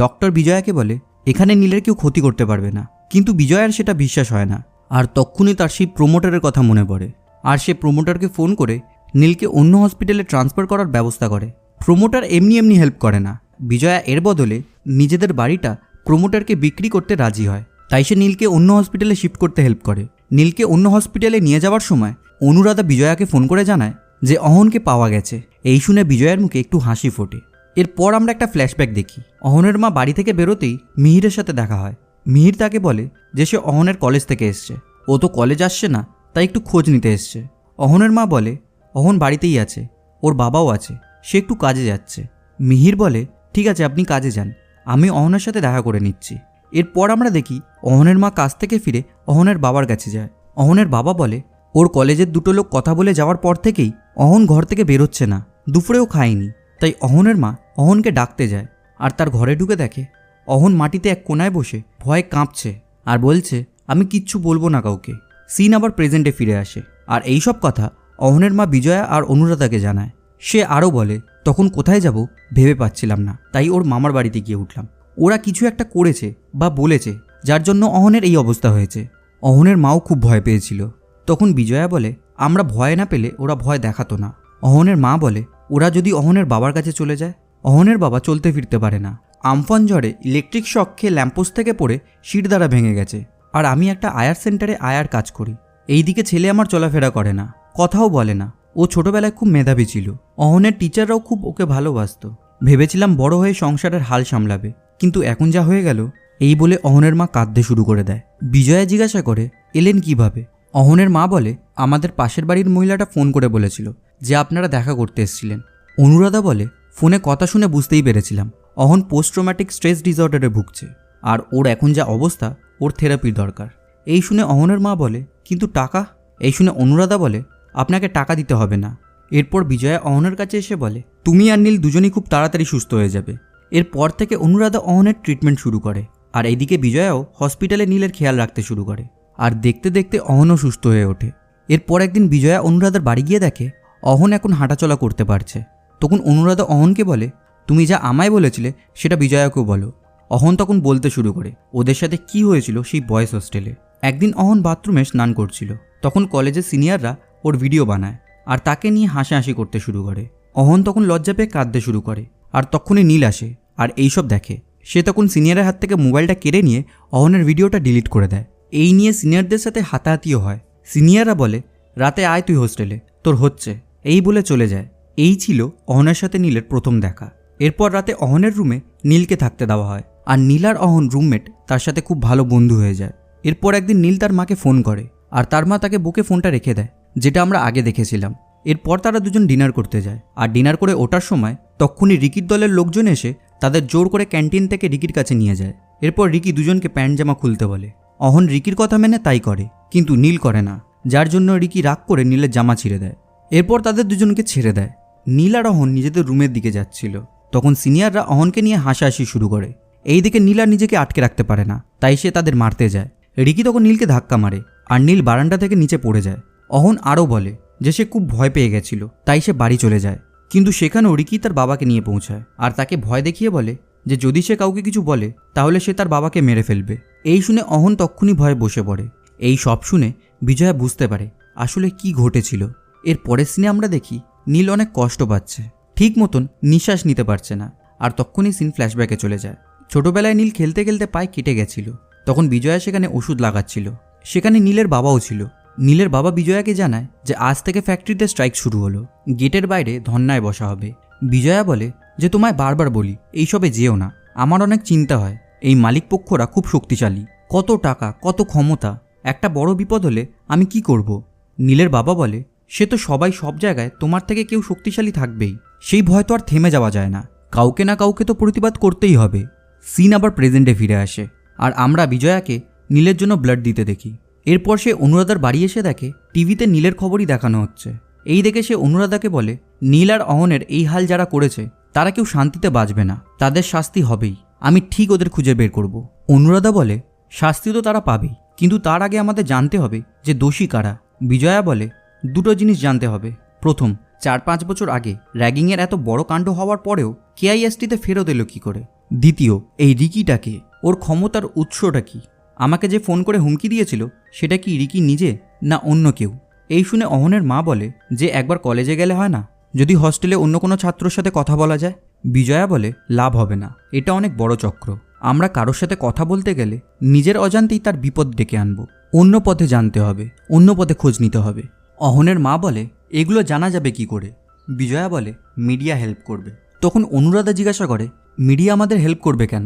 ডক্টর বিজয়াকে বলে এখানে নীলের কেউ ক্ষতি করতে পারবে না, কিন্তু বিজয়ার সেটা বিশ্বাস হয় না। আর তক্ষুনি তার সেই প্রোমোটারের কথা মনে পড়ে, আর সে প্রোমোটারকে ফোন করে নীলকে অন্য হসপিটালে ট্রান্সফার করার ব্যবস্থা করে। প্রোমোটার এমনি এমনি হেল্প করে না, বিজয়া এর বদলে নিজেদের বাড়িটা প্রোমোটারকে বিক্রি করতে রাজি হয়। তাই সে নীলকে অন্য হসপিটালে শিফট করতে হেল্প করে। নীলকে অন্য হসপিটালে নিয়ে যাওয়ার সময় অনুরাধা বিজয়াকে ফোন করে জানায় যে অহনকে পাওয়া গেছে। এই শুনে বিজয়ার মুখে একটু হাসি ফোটে। এরপর আমরা একটা ফ্ল্যাশব্যাক দেখি। অহনের মা বাড়ি থেকে বেরোতেই মিহিরের সাথে দেখা হয়। মিহির তাকে বলে যে সে অহনের কলেজ থেকে এসছে, ও তো কলেজ আসছে না, তাই একটু খোঁজ নিতে এসছে। অহনের মা বলে অহন বাড়িতেই আছে, ওর বাবাও আছে, সে একটু কাজে যাচ্ছে। মিহির বলে ঠিক আছে, আপনি কাজে যান, আমি অহনের সাথে দেখা করে নিচ্ছি। এরপর আমরা দেখি অহনের মা কাজ থেকে ফিরে অহনের বাবার কাছে যায়। অহনের বাবা বলে ওর কলেজের দুটো লোক কথা বলে যাওয়ার পর থেকেই অহন ঘর থেকে বেরোচ্ছে না, দুপুরেও খায়নি। তাই অহনের মা অহনকে ডাকতে যায়, আর তার ঘরে ঢুকে দেখে অহন মাটিতে এক কোনায় বসে ভয়ে কাঁপছে আর বলছে আমি কিচ্ছু বলবো না কাউকে। সিন আবার প্রেজেন্টে ফিরে আসে, আর এইসব কথা অহনের মা বিজয়া আর অনুরাধাকে জানায়। সে আরও বলে তখন কোথায় যাব ভেবে পাচ্ছিলাম না, তাই ওর মামার বাড়িতে গিয়ে উঠলাম। ওরা কিছু একটা করেছে বা বলেছে যার জন্য অহনের এই অবস্থা হয়েছে। অহনের মাও খুব ভয় পেয়েছিল। তখন বিজয়া বলে আমরা ভয় না পেলে ওরা ভয় দেখাতো না। অহনের মা বলে ওরা যদি অহনের বাবার কাছে চলে যায়, অহনের বাবা চলতে ফিরতে পারে না, আমফান ঝড়ে ইলেকট্রিক শক খেয়ে ল্যাম্পোস্ট থেকে পড়ে সিট দ্বারা ভেঙে গেছে। আর আমি একটা আয়ার সেন্টারে আয়ার কাজ করি, এইদিকে ছেলে আমার চলাফেরা করে না, কথাও বলে না। ও ছোটবেলায় খুব মেধাবী ছিল, অহনের টিচাররাও খুব ওকে ভালোবাসত। ভেবেছিলাম বড় হয়ে সংসারের হাল সামলাবে, কিন্তু এখন যা হয়ে গেল। এই বলে অহনের মা কাঁদতে শুরু করে দেয়। বিজয়া জিজ্ঞাসা করে এলেন কিভাবে? অহনের মা বলে আমাদের পাশের বাড়ির মহিলাটা ফোন করে বলেছিল যে আপনারা দেখা করতে এসেছিলেন। অনুরাধা বলে ফোনে কথা শুনে বুঝতেই পেরেছিলাম অহন পোস্ট ট্রমাটিক স্ট্রেস ডিসঅর্ডারে ভুগছে, আর ওর এখন যা অবস্থা ওর থেরাপির দরকার। এই শুনে অহনের মা বলে কিন্তু টাকা? এই শুনে অনুরাধা বলে আপনাকে টাকা দিতে হবে না। এরপর বিজয়া অহনের কাছে এসে বলে তুমি আর নীল দুজনেই খুব তাড়াতাড়ি সুস্থ হয়ে যাবে। এরপর থেকে অনুরাধা অহনের ট্রিটমেন্ট শুরু করে, আর এইদিকে বিজয়াও হসপিটালে নীলের খেয়াল রাখতে শুরু করে। আর দেখতে দেখতে অহনও সুস্থ হয়ে ওঠে। এরপর একদিন বিজয়া অনুরাধার বাড়ি গিয়ে দেখে অহন এখন হাঁটাচলা করতে পারছে। তখন অনুরাধা অহনকে বলে তুমি যা আমায় বলেছিলে সেটা বিজয়াকেও বলো। অহন তখন বলতে শুরু করে ওদের সাথে কি হয়েছিল সেই বয়েজ হোস্টেলে। একদিন অহন বাথরুমে স্নান করছিল, তখন কলেজের সিনিয়ররা ওর ভিডিও বানায় আর তাকে নিয়ে হাসাহাসি করতে শুরু করে। অহন তখন লজ্জা পেয়ে কাঁদতে শুরু করে, আর তখনই নীল আসে আর এইসব দেখে। সে তখন সিনিয়রের হাত থেকে মোবাইলটা কেড়ে নিয়ে অহনের ভিডিওটা ডিলিট করে দেয়। এই নিয়ে সিনিয়রদের সাথে হাতাহাতিও হয়। সিনিয়ররা বলে রাতে আয় তুই হোস্টেলে, তোর হচ্ছে, এই বলে চলে যায়। এই ছিল অহনের সাথে নীলের প্রথম দেখা। এরপর রাতে অহনের রুমে নীলকে থাকতে দেওয়া হয়, আর নীল আর অহন রুমমেট তার সাথে খুব ভালো বন্ধু হয়ে যায়। এরপর একদিন নীল তার মাকে ফোন করে, আর তার মা তাকে বুকে ফোনটা রেখে দেয়, যেটা আমরা আগে দেখেছিলাম। এরপর তারা দুজন ডিনার করতে যায়, আর ডিনার করে ওঠার সময় তক্ষুনি রিকির দলের লোকজন এসে তাদের জোর করে ক্যান্টিন থেকে রিকির কাছে নিয়ে যায়। এরপর রিকি দুজনকে প্যান্ট জামা খুলতে বলে। অহন রিকির কথা মেনে তাই করে, কিন্তু নীল করে না, যার জন্য রিকি রাগ করে নীলের জামা ছিঁড়ে দেয়। এরপর তাদের দুজনকে ছেড়ে দেয়। নীল আর অহন নিজেদের রুমের দিকে যাচ্ছিল, তখন সিনিয়ররা অহনকে নিয়ে হাসাহাসি শুরু করে। এইদিকে নীল আর নিজেকে আটকে রাখতে পারে না, তাই সে তাদের মারতে যায়। রিকি তখন নীলকে ধাক্কা মারে, আর নীল বারান্দা থেকে নিচে পড়ে যায়। অহন আরও বলে যে সে খুব ভয় পেয়ে গেছিল, তাই সে বাড়ি চলে যায়। কিন্তু সেখানেও রিকি তার বাবাকে নিয়ে পৌঁছায়, আর তাকে ভয় দেখিয়ে বলে যে যদি সে কাউকে কিছু বলে তাহলে সে তার বাবাকে মেরে ফেলবে। এই শুনে অহন তক্ষুনি ভয়ে বসে পড়ে। এই সব শুনে বিজয়া বুঝতে পারে আসলে কি ঘটেছিল। এর পরের সিনে আমরা দেখি নীল অনেক কষ্ট পাচ্ছে, ঠিক মতন নিঃশ্বাস নিতে পারছে না। আর তক্ষুনি সিন ফ্ল্যাশব্যাকে চলে যায়। ছোটবেলায় নীল খেলতে খেলতে পায়ে কেটে গেছিল, তখন বিজয়া সেখানে ওষুধ লাগাচ্ছিল। সেখানে নীলের বাবাও ছিল। নীলের বাবা বিজয়াকে জানায় যে আজ থেকে ফ্যাক্টরিতে স্ট্রাইক শুরু হলো, গেটের বাইরে ধর্নায় বসা হবে। বিজয়া বলে যে তোমায় বারবার বলি এইসবে যেও না, আমার অনেক চিন্তা হয়। এই মালিক পক্ষরা খুব শক্তিশালী, কত টাকা, কত ক্ষমতা, একটা বড় বিপদ হলে আমি কি করব? নীলের বাবা বলে সে তো সবাই সব জায়গায়, তোমার থেকে কেউ শক্তিশালী থাকবেই, সেই ভয় তো আর থেমে যাওয়া যায় না, কাউকে না কাউকে তো প্রতিবাদ করতেই হবে। সিন আবার প্রেজেন্টে ফিরে আসে, আর আমরা বিজয়াকে নীলের জন্য ব্লাড দিতে দেখি। এরপর সে অনুরাধার বাড়ি এসে দেখে টিভিতে নীলের খবরই দেখানো হচ্ছে। এই দেখে সে অনুরাধাকে বলে, নীল আর অহনের এই হাল যারা করেছে তারা কেউ শান্তিতে বাঁচবে না, তাদের শাস্তি হবেই, আমি ঠিক ওদের খুঁজে বের করব। অনুরাধা বলে, শাস্তি তো তারা পাবেই, কিন্তু তার আগে আমাদের জানতে হবে যে দোষী কারা। বিজয়া বলে, দুটো জিনিস জানতে হবে। প্রথম, 4-5 বছর আগে র্যাগিংয়ের এত বড় কাণ্ড হওয়ার পরেও কেআইএসটিতে ফেরত এলো কী করে? দ্বিতীয়, এই রিকিটাকে, ওর ক্ষমতার উৎসটা কি? আমাকে যে ফোন করে হুমকি দিয়েছিল সেটা কি রিকি নিজে না অন্য কেউ? এই শুনে অহনের মা বলে যে একবার কলেজে গেলে হয় না, যদি হস্টেলে অন্য কোনো ছাত্রর সাথে কথা বলা যায়? বিজয়া বলে, লাভ হবে না, এটা অনেক বড় চক্র, আমরা কারোর সাথে কথা বলতে গেলে নিজের অজান্তেই তার বিপদ ডেকে আনবো, অন্য পথে জানতে হবে, অন্য পথে খোঁজ নিতে হবে। অহনের মা বলে, এগুলো জানা যাবে কি করে? বিজয়া বলে, মিডিয়া হেল্প করবে। তখন অনুরাধা জিজ্ঞাসা করে, মিডিয়া আমাদের হেল্প করবে কেন?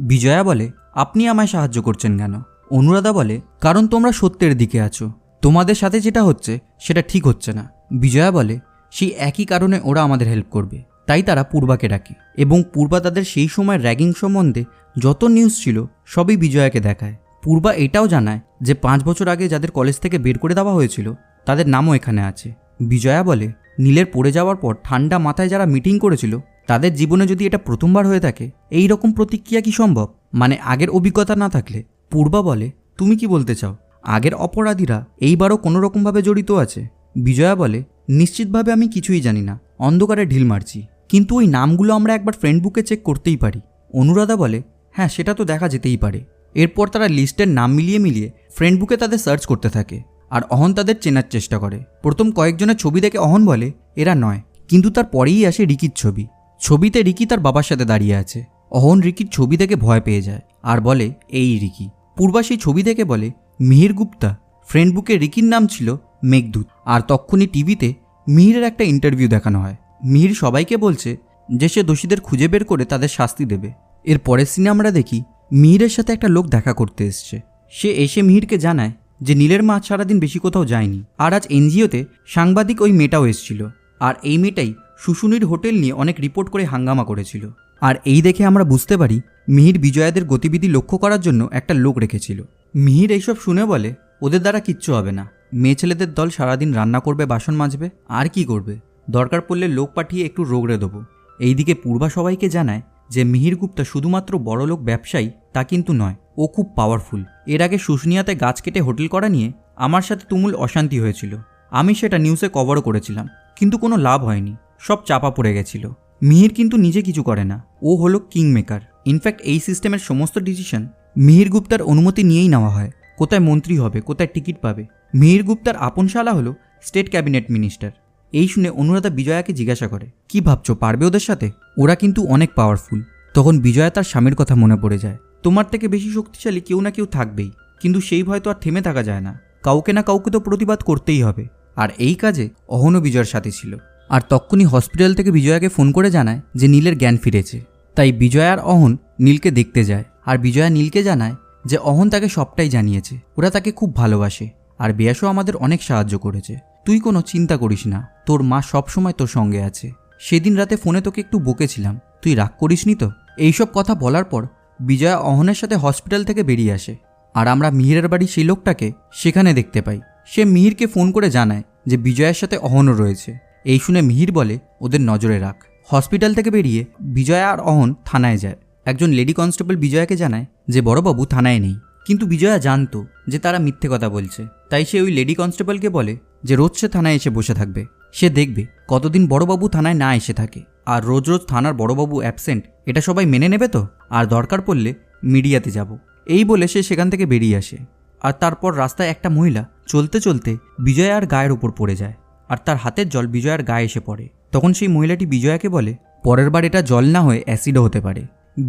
বিজয়া বলে, আপনি আমায় সাহায্য করছেন কেন? অনুরাধা বলে, কারণ তোমরা সত্যের দিকে আছো, তোমাদের সাথে যেটা হচ্ছে সেটা ঠিক হচ্ছে না। বিজয়া বলে, সেই একই কারণে ওরা আমাদের হেল্প করবে, তাই তারা পূর্বাকে ডাকে এবং পূর্বা তাদের সেই সময় র্যাগিং সম্বন্ধে যত নিউজ ছিল সবই বিজয়াকে দেখায়। পূর্বা এটাও জানায় যে 5 বছর আগে যাদের কলেজ থেকে বের করে দেওয়া হয়েছিল তাদের নামও এখানে আছে। বিজয়া বলে, নীলের পড়ে যাওয়ার পর ঠান্ডা মাথায় যারা মিটিং করেছিল তাদের জীবনে যদি এটা প্রথমবার হয়ে থাকে, এই রকম প্রতিক্রিয়া কি সম্ভব? মানে আগের অভিজ্ঞতা না থাকলে? পূর্বা বলে, তুমি কি বলতে চাও আগের অপরাধীরা এইবারও কোনো রকমভাবে জড়িত আছে? বিজয়া বলে, নিশ্চিতভাবে আমি কিছুই জানি না, অন্ধকারে ঢিল মারছি, কিন্তু ওই নামগুলো আমরা একবার ফ্রেন্ড বুকে চেক করতেই পারি। অনুরাধা বলে, হ্যাঁ সেটা তো দেখা যেতেই পারে। এরপর তারা লিস্টের নাম মিলিয়ে মিলিয়ে ফ্রেন্ড বুকে তাদের সার্চ করতে থাকে আর অহন তাদের চেনার চেষ্টা করে। প্রথম কয়েকজনের ছবি দেখে অহন বলে এরা নয়, কিন্তু তার পরেই আসে রিকির ছবি। ছবিতে রিকি তার বাবার সাথে দাঁড়িয়ে আছে। অহন রিকির ছবি দেখে ভয় পেয়ে যায় আর বলে এই রিকি। পূর্বা সেই ছবি দেখে বলে মিহির গুপ্তা। ফ্রেন্ড বুকে রিকির নাম ছিল মেঘদূত। আর তক্ষুনি টিভিতে মিহিরের একটা ইন্টারভিউ দেখানো হয়। মিহির সবাইকে বলছে যে সে দোষীদের খুঁজে বের করে তাদের শাস্তি দেবে। এর পরের সিনে আমরা দেখি মিহিরের সাথে একটা লোক দেখা করতে এসছে। সে এসে মিহিরকে জানায় যে নীলের মা সারাদিন বেশি কোথাও যায়নি, আর আজ এনজিওতে সাংবাদিক ওই মেয়েটাও এসেছিল, আর এই মেয়েটাই শুশুনির হোটেল নিয়ে অনেক রিপোর্ট করে হাঙ্গামা করেছিল। আর এই দেখে আমরা বুঝতে পারি মিহির বিজয়াদের গতিবিধি লক্ষ্য করার জন্য একটা লোক রেখেছিল। মিহির এইসব শুনে বলে ওদের দ্বারা কিচ্ছু হবে না, মেয়ে ছেলেদের দল সারাদিন রান্না করবে, বাসন মাজবে, আর কি করবে, দরকার পড়লে লোক পাঠিয়ে একটু রোগড়ে দেবো। এইদিকে পূর্বা সবাইকে জানায় যে মিহির গুপ্তা শুধুমাত্র বড়লোক ব্যবসায়ী তা কিন্তু নয়, ও খুব পাওয়ারফুল। এর আগে শুশুনিয়াতে গাছ কেটে হোটেল করা নিয়ে আমার সাথে তুমুল অশান্তি হয়েছিল, আমি সেটা নিউজে কভারও করেছিলাম, কিন্তু কোনো লাভ হয়নি, সব চাপা পড়ে গেছিল। মিহির কিন্তু নিজে কিছু করে না, ও হলো কিং মেকার। ইনফ্যাক্ট এই সিস্টেমের সমস্ত ডিসিশন মিহির গুপ্তার অনুমতি নিয়েই নেওয়া হয়, কোথায় মন্ত্রী হবে, কোথায় টিকিট পাবে। মিহির গুপ্তার আপন শালা হলো স্টেট ক্যাবিনেট মিনিস্টার। এই শুনে অনুরাধা বিজয়াকে জিজ্ঞাসা করে, কি ভাবছো পারবে ওদের সাথে? ওরা কিন্তু অনেক পাওয়ারফুল। তখন বিজয়া তার স্বামীর কথা মনে পড়ে যায়, তোমার থেকে বেশি শক্তিশালী কেউ না কেউ থাকবেই, কিন্তু সেই ভয় তো আর থেমে থাকা যায় না, কাউকে না কাউকে তো প্রতিবাদ করতেই হবে। আর এই কাজে অহনও বিজয়ের সাথে ছিল। আর তক্ষুনি হসপিটাল থেকে বিজয়াকে ফোন করে জানায় যে নীলের জ্ঞান ফিরেছে। তাই বিজয়া আর অহন নীলকে দেখতে যায়, আর বিজয়া নীলকে জানায় যে অহন তাকে সবটাই জানিয়েছে, ওরা তাকে খুব ভালোবাসে, আর বেয়াসও আমাদের অনেক সাহায্য করেছে, তুই কোনো চিন্তা করিস না, তোর মা সবসময় তোর সঙ্গে আছে, সেদিন রাতে ফোনে তোকে একটু বকেছিলাম, তুই রাগ করিসনি তো। এইসব কথা বলার পর বিজয়া অহনের সাথে হসপিটাল থেকে বেরিয়ে আসে, আর আমরা মিহিরের বাড়ি সেই লোকটাকে সেখানে দেখতে পাই। সে মিহিরকে ফোন করে জানায় যে বিজয়ের সাথে অহনও রয়েছে। এই শুনে মিহির বলে ওদের নজরে রাখ। হসপিটাল থেকে বেরিয়ে বিজয়া আর অহন থানায় যায়। একজন লেডি কনস্টেবল বিজয়াকে জানায় যে বড়বাবু থানায় নেই, কিন্তু বিজয়া জানতো যে তারা মিথ্যে কথা বলছে, তাই সে ওই লেডি কনস্টেবলকে বলে যে রোজ সে থানায় এসে বসে থাকবে, সে দেখবে কতদিন বড়বাবু থানায় না এসে থাকে, আর রোজ রোজ থানার বড়বাবু অ্যাবসেন্ট এটা সবাই মেনে নেবে তো, আর দরকার পড়লে মিডিয়াতে যাব। এই বলে সে সেখান থেকে বেরিয়ে আসে। আর তারপর রাস্তায় একটা মহিলা চলতে চলতে বিজয়ার গায়ের উপর পড়ে যায়, আর তার হাতের জল বিজয়ার গায়ে এসে পড়ে। তখন সেই মহিলাটি বিজয়াকে বলে পরের বার এটা জল না হয়ে অ্যাসিডও হতে পারে।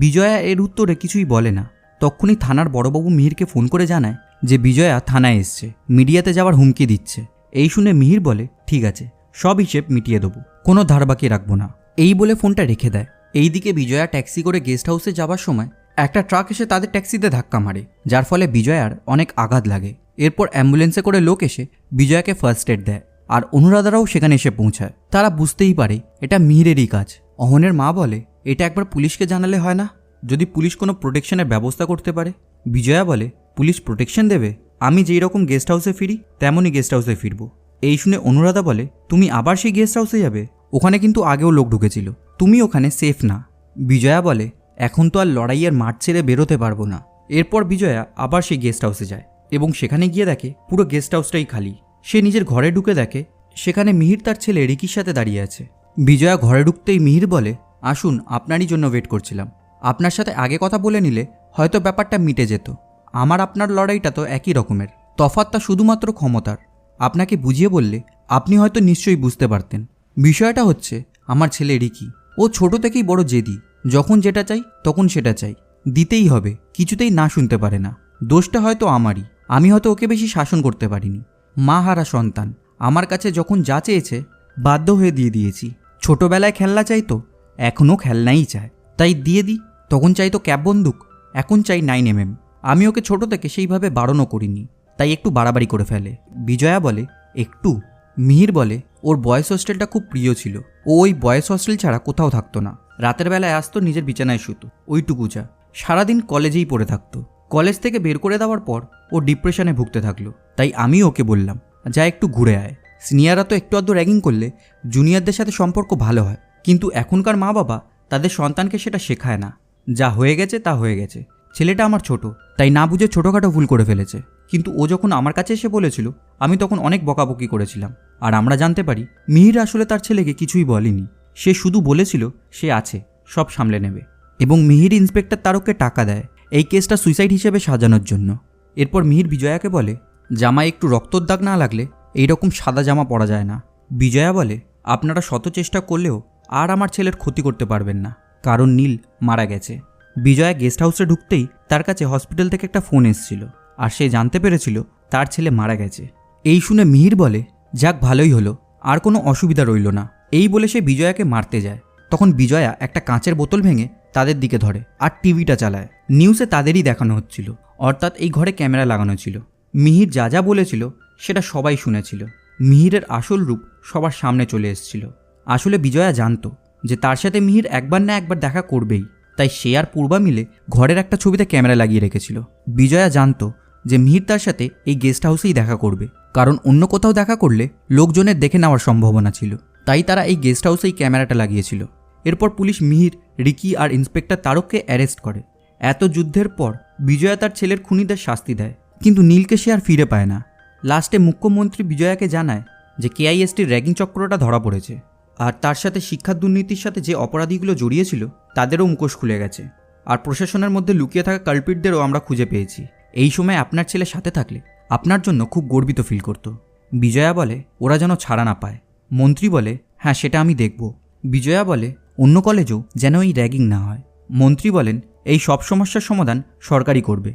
বিজয়া এর উত্তরে কিছুই বলে না। তখনই থানার বড়বাবু মিহিরকে ফোন করে জানায় যে বিজয়া থানায় এসছে, মিডিয়াতে যাওয়ার হুমকি দিচ্ছে। এই শুনে মিহির বলে ঠিক আছে, সব হিসেব মিটিয়ে দেবো, কোনো ধার বাকি রাখবো না। এই বলে ফোনটা রেখে দেয়। এইদিকে বিজয়া ট্যাক্সি করে গেস্ট হাউসে যাওয়ার সময় একটা ট্রাক এসে তাদের ট্যাক্সিতে ধাক্কা মারে, যার ফলে বিজয়ার অনেক আঘাত লাগে। এরপর অ্যাম্বুলেন্সে করে লোক এসে বিজয়াকে ফার্স্ট এড দেয়, আর অনুরাধারাও সেখানে এসে পৌঁছায়। তারা বুঝতেই পারে এটা মিহিরেরই কাজ। অহনের মা বলে এটা একবার পুলিশকে জানালে হয় না, যদি পুলিশ কোনো প্রোটেকশনের ব্যবস্থা করতে পারে। বিজয়া বলে পুলিশ প্রোটেকশন দেবে, আমি যেই রকম গেস্ট হাউসে ফিরি তেমনই গেস্ট হাউসে ফিরবো। এই শুনে অনুরাধা বলে, তুমি আবার সেই গেস্ট হাউসে যাবে? ওখানে কিন্তু আগেও লোক ঢুকেছিল, তুমি ওখানে সেফ না। বিজয়া বলে, এখন তো আর লড়াইয়ের মাঠ ছেড়ে বেরোতে পারবো না। এরপর বিজয়া আবার সেই গেস্ট হাউসে যায় এবং সেখানে গিয়ে দেখে পুরো গেস্ট হাউসটাই খালি। সে নিজের ঘরে ঢুকে দেখে সেখানে মিহির তার ছেলে রিকির সাথে দাঁড়িয়ে আছে। বিজয়া ঘরে ঢুকতেই মিহির বলে, আসুন, আপনারই জন্য ওয়েট করছিলাম। আপনার সাথে আগে কথা বলে নিলে হয়তো ব্যাপারটা মিটে যেত। আমার আপনার লড়াইটা তো একই রকমের, তফাৎটা শুধুমাত্র ক্ষমতার। আপনাকে বুঝিয়ে বললে আপনি হয়তো নিশ্চয়ই বুঝতে পারতেন। বিষয়টা হচ্ছে আমার ছেলে রিকি, ও ছোট থেকেই বড় জেদি। যখন যেটা চাই তখন সেটা চাই, দিতেই হবে, কিছুতেই না শুনতে পারে না। দোষটা হয়তো আমারই, আমি হয়তো ওকে বেশি শাসন করতে পারিনি। মা হারা সন্তান, আমার কাছে যখন যা চেয়েছে বাধ্য হয়ে দিয়ে দিয়েছি। ছোটবেলায় খেলনা চাইতো, এখনও খেলনাই চায়, তাই দিয়ে দিই। তখন চাইতো ক্যাব বন্দুক, এখন চাই 9mm। আমি ওকে ছোট থেকে সেইভাবে বারণও করিনি, তাই একটু বাড়াবাড়ি করে ফেলে। বিজয়া বলে, একটু? মিহির বলে, ওর বয়েজ হোস্টেলটা খুব প্রিয় ছিল, ও ওই বয়েজ হোস্টেল ছাড়া কোথাও থাকতো না। রাতের বেলায় আসতো, নিজের বিছানায় শুতো, ওইটুকু যা। সারাদিন কলেজেই পড়ে থাকতো। কলেজ থেকে বের করে দেওয়ার পর ও ডিপ্রেশনে ভুগতে থাকলো। তাই আমি ওকে বললাম, যা একটু ঘুরে আয়। সিনিয়ররা তো একটু আধটু র্যাগিং করলে জুনিয়রদের সাথে সম্পর্ক ভালো হয়, কিন্তু এখনকার মা বাবা তাদের সন্তানকে সেটা শেখায় না। যা হয়ে গেছে তা হয়ে গেছে। ছেলেটা আমার ছোট, তাই না বুঝে ছোটোখাটো ভুল করে ফেলেছে। কিন্তু ও যখন আমার কাছে এসে বলেছিল, আমি তখন অনেক বকাবকি করেছিলাম। আর আমরা জানতে পারি মিহির আসলে তার ছেলেকে কিছুই বলেনি। সে শুধু বলেছিল সে আছে, সব সামলে নেবে। এবং মিহির ইন্সপেক্টর তারককে টাকা দেয় এই কেসটা সুইসাইড হিসেবে সাজানোর জন্য। এরপর মিহির বিজয়াকে বলে, জামায় একটু রক্তর দাগ না লাগলে এইরকম সাদা জামা পরা যায় না। বিজয়া বলে, আপনারা শত চেষ্টা করলেও আর আমার ছেলের ক্ষতি করতে পারবেন না, কারণ নীল মারা গেছে। বিজয়া গেস্ট হাউসে ঢুকতেই তার কাছে হসপিটাল থেকে একটা ফোন এসেছিল, আর সে জানতে পেরেছিল তার ছেলে মারা গেছে। এই শুনে মিহির বলে, যাক ভালোই হলো, আর কোনো অসুবিধা রইল না। এই বলে সে বিজয়াকে মারতে যায়। তখন বিজয়া একটা কাঁচের বোতল ভেঙে তাদের দিকে ধরে আর টিভিটা চালায়। নিউজে তাদেরই দেখানো হচ্ছিল, অর্থাৎ এই ঘরে ক্যামেরা লাগানো ছিল। মিহির যা যা বলেছিল সেটা সবাই শুনেছিল। মিহিরের আসল রূপ সবার সামনে চলে এসেছিল। আসলে বিজয়া জানতো যে তার সাথে মিহির একবার না একবার দেখা করবেই, তাই সে আর পূর্বা মিলে ঘরের একটা ছবিতে ক্যামেরা লাগিয়ে রেখেছিল। বিজয়া জানতো যে মিহির তার সাথে এই গেস্ট হাউসেই দেখা করবে, কারণ অন্য কোথাও দেখা করলে লোকজনের দেখে নেওয়ার সম্ভাবনা ছিল। তাই তারা এই গেস্ট হাউসেই ক্যামেরাটা লাগিয়েছিল। এরপর পুলিশ মিহির, রিকি আর ইন্সপেক্টর তারককে অ্যারেস্ট করে। এত যুদ্ধের পর বিজয়া তার ছেলের খুনিদের শাস্তি দেয়, কিন্তু নীলকে সে আর ফিরে পায় না। লাস্টে মুখ্যমন্ত্রী বিজয়াকে জানায় যে কেআইএসটির র্যাগিং চক্রটা ধরা পড়েছে, আর তার সাথে শিক্ষা দুর্নীতির সাথে যে অপরাধীগুলো জড়িয়েছিল তাদেরও মুখোশ খুলে গেছে। আর প্রশাসনের মধ্যে লুকিয়ে থাকা কালপিটদেরও আমরা খুঁজে পেয়েছি। এই সময় আপনার ছেলে সাথে থাকলে আপনার জন্য খুব গর্বিত ফিল করত। বিজয়া বলে, ওরা যেন ছাড়া না পায়। মন্ত্রী বলে, হ্যাঁ সেটা আমি দেখব। বিজয়া বলে, অন্য কলেজেও যেন এই র্যাগিং না হয়। মন্ত্রী বলেন, এই সব সমস্যার সমাধান সরকারই করবে।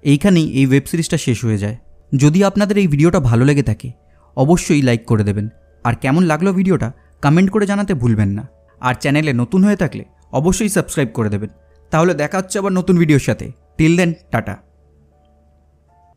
এইখানেই এই ওয়েব সিরিজটা শেষ হয়ে যায়। যদি আপনাদের এই ভিডিওটা ভালো লেগে থাকে অবশ্যই লাইক করে দেবেন, আর কেমন লাগলো ভিডিওটা কমেন্ট করে জানাতে ভুলবেন না। আর চ্যানেলে নতুন হয়ে থাকলে অবশ্যই সাবস্ক্রাইব করে দেবেন। তাহলে দেখা হচ্ছে আবার নতুন ভিডিওর সাথে। Till then, tata.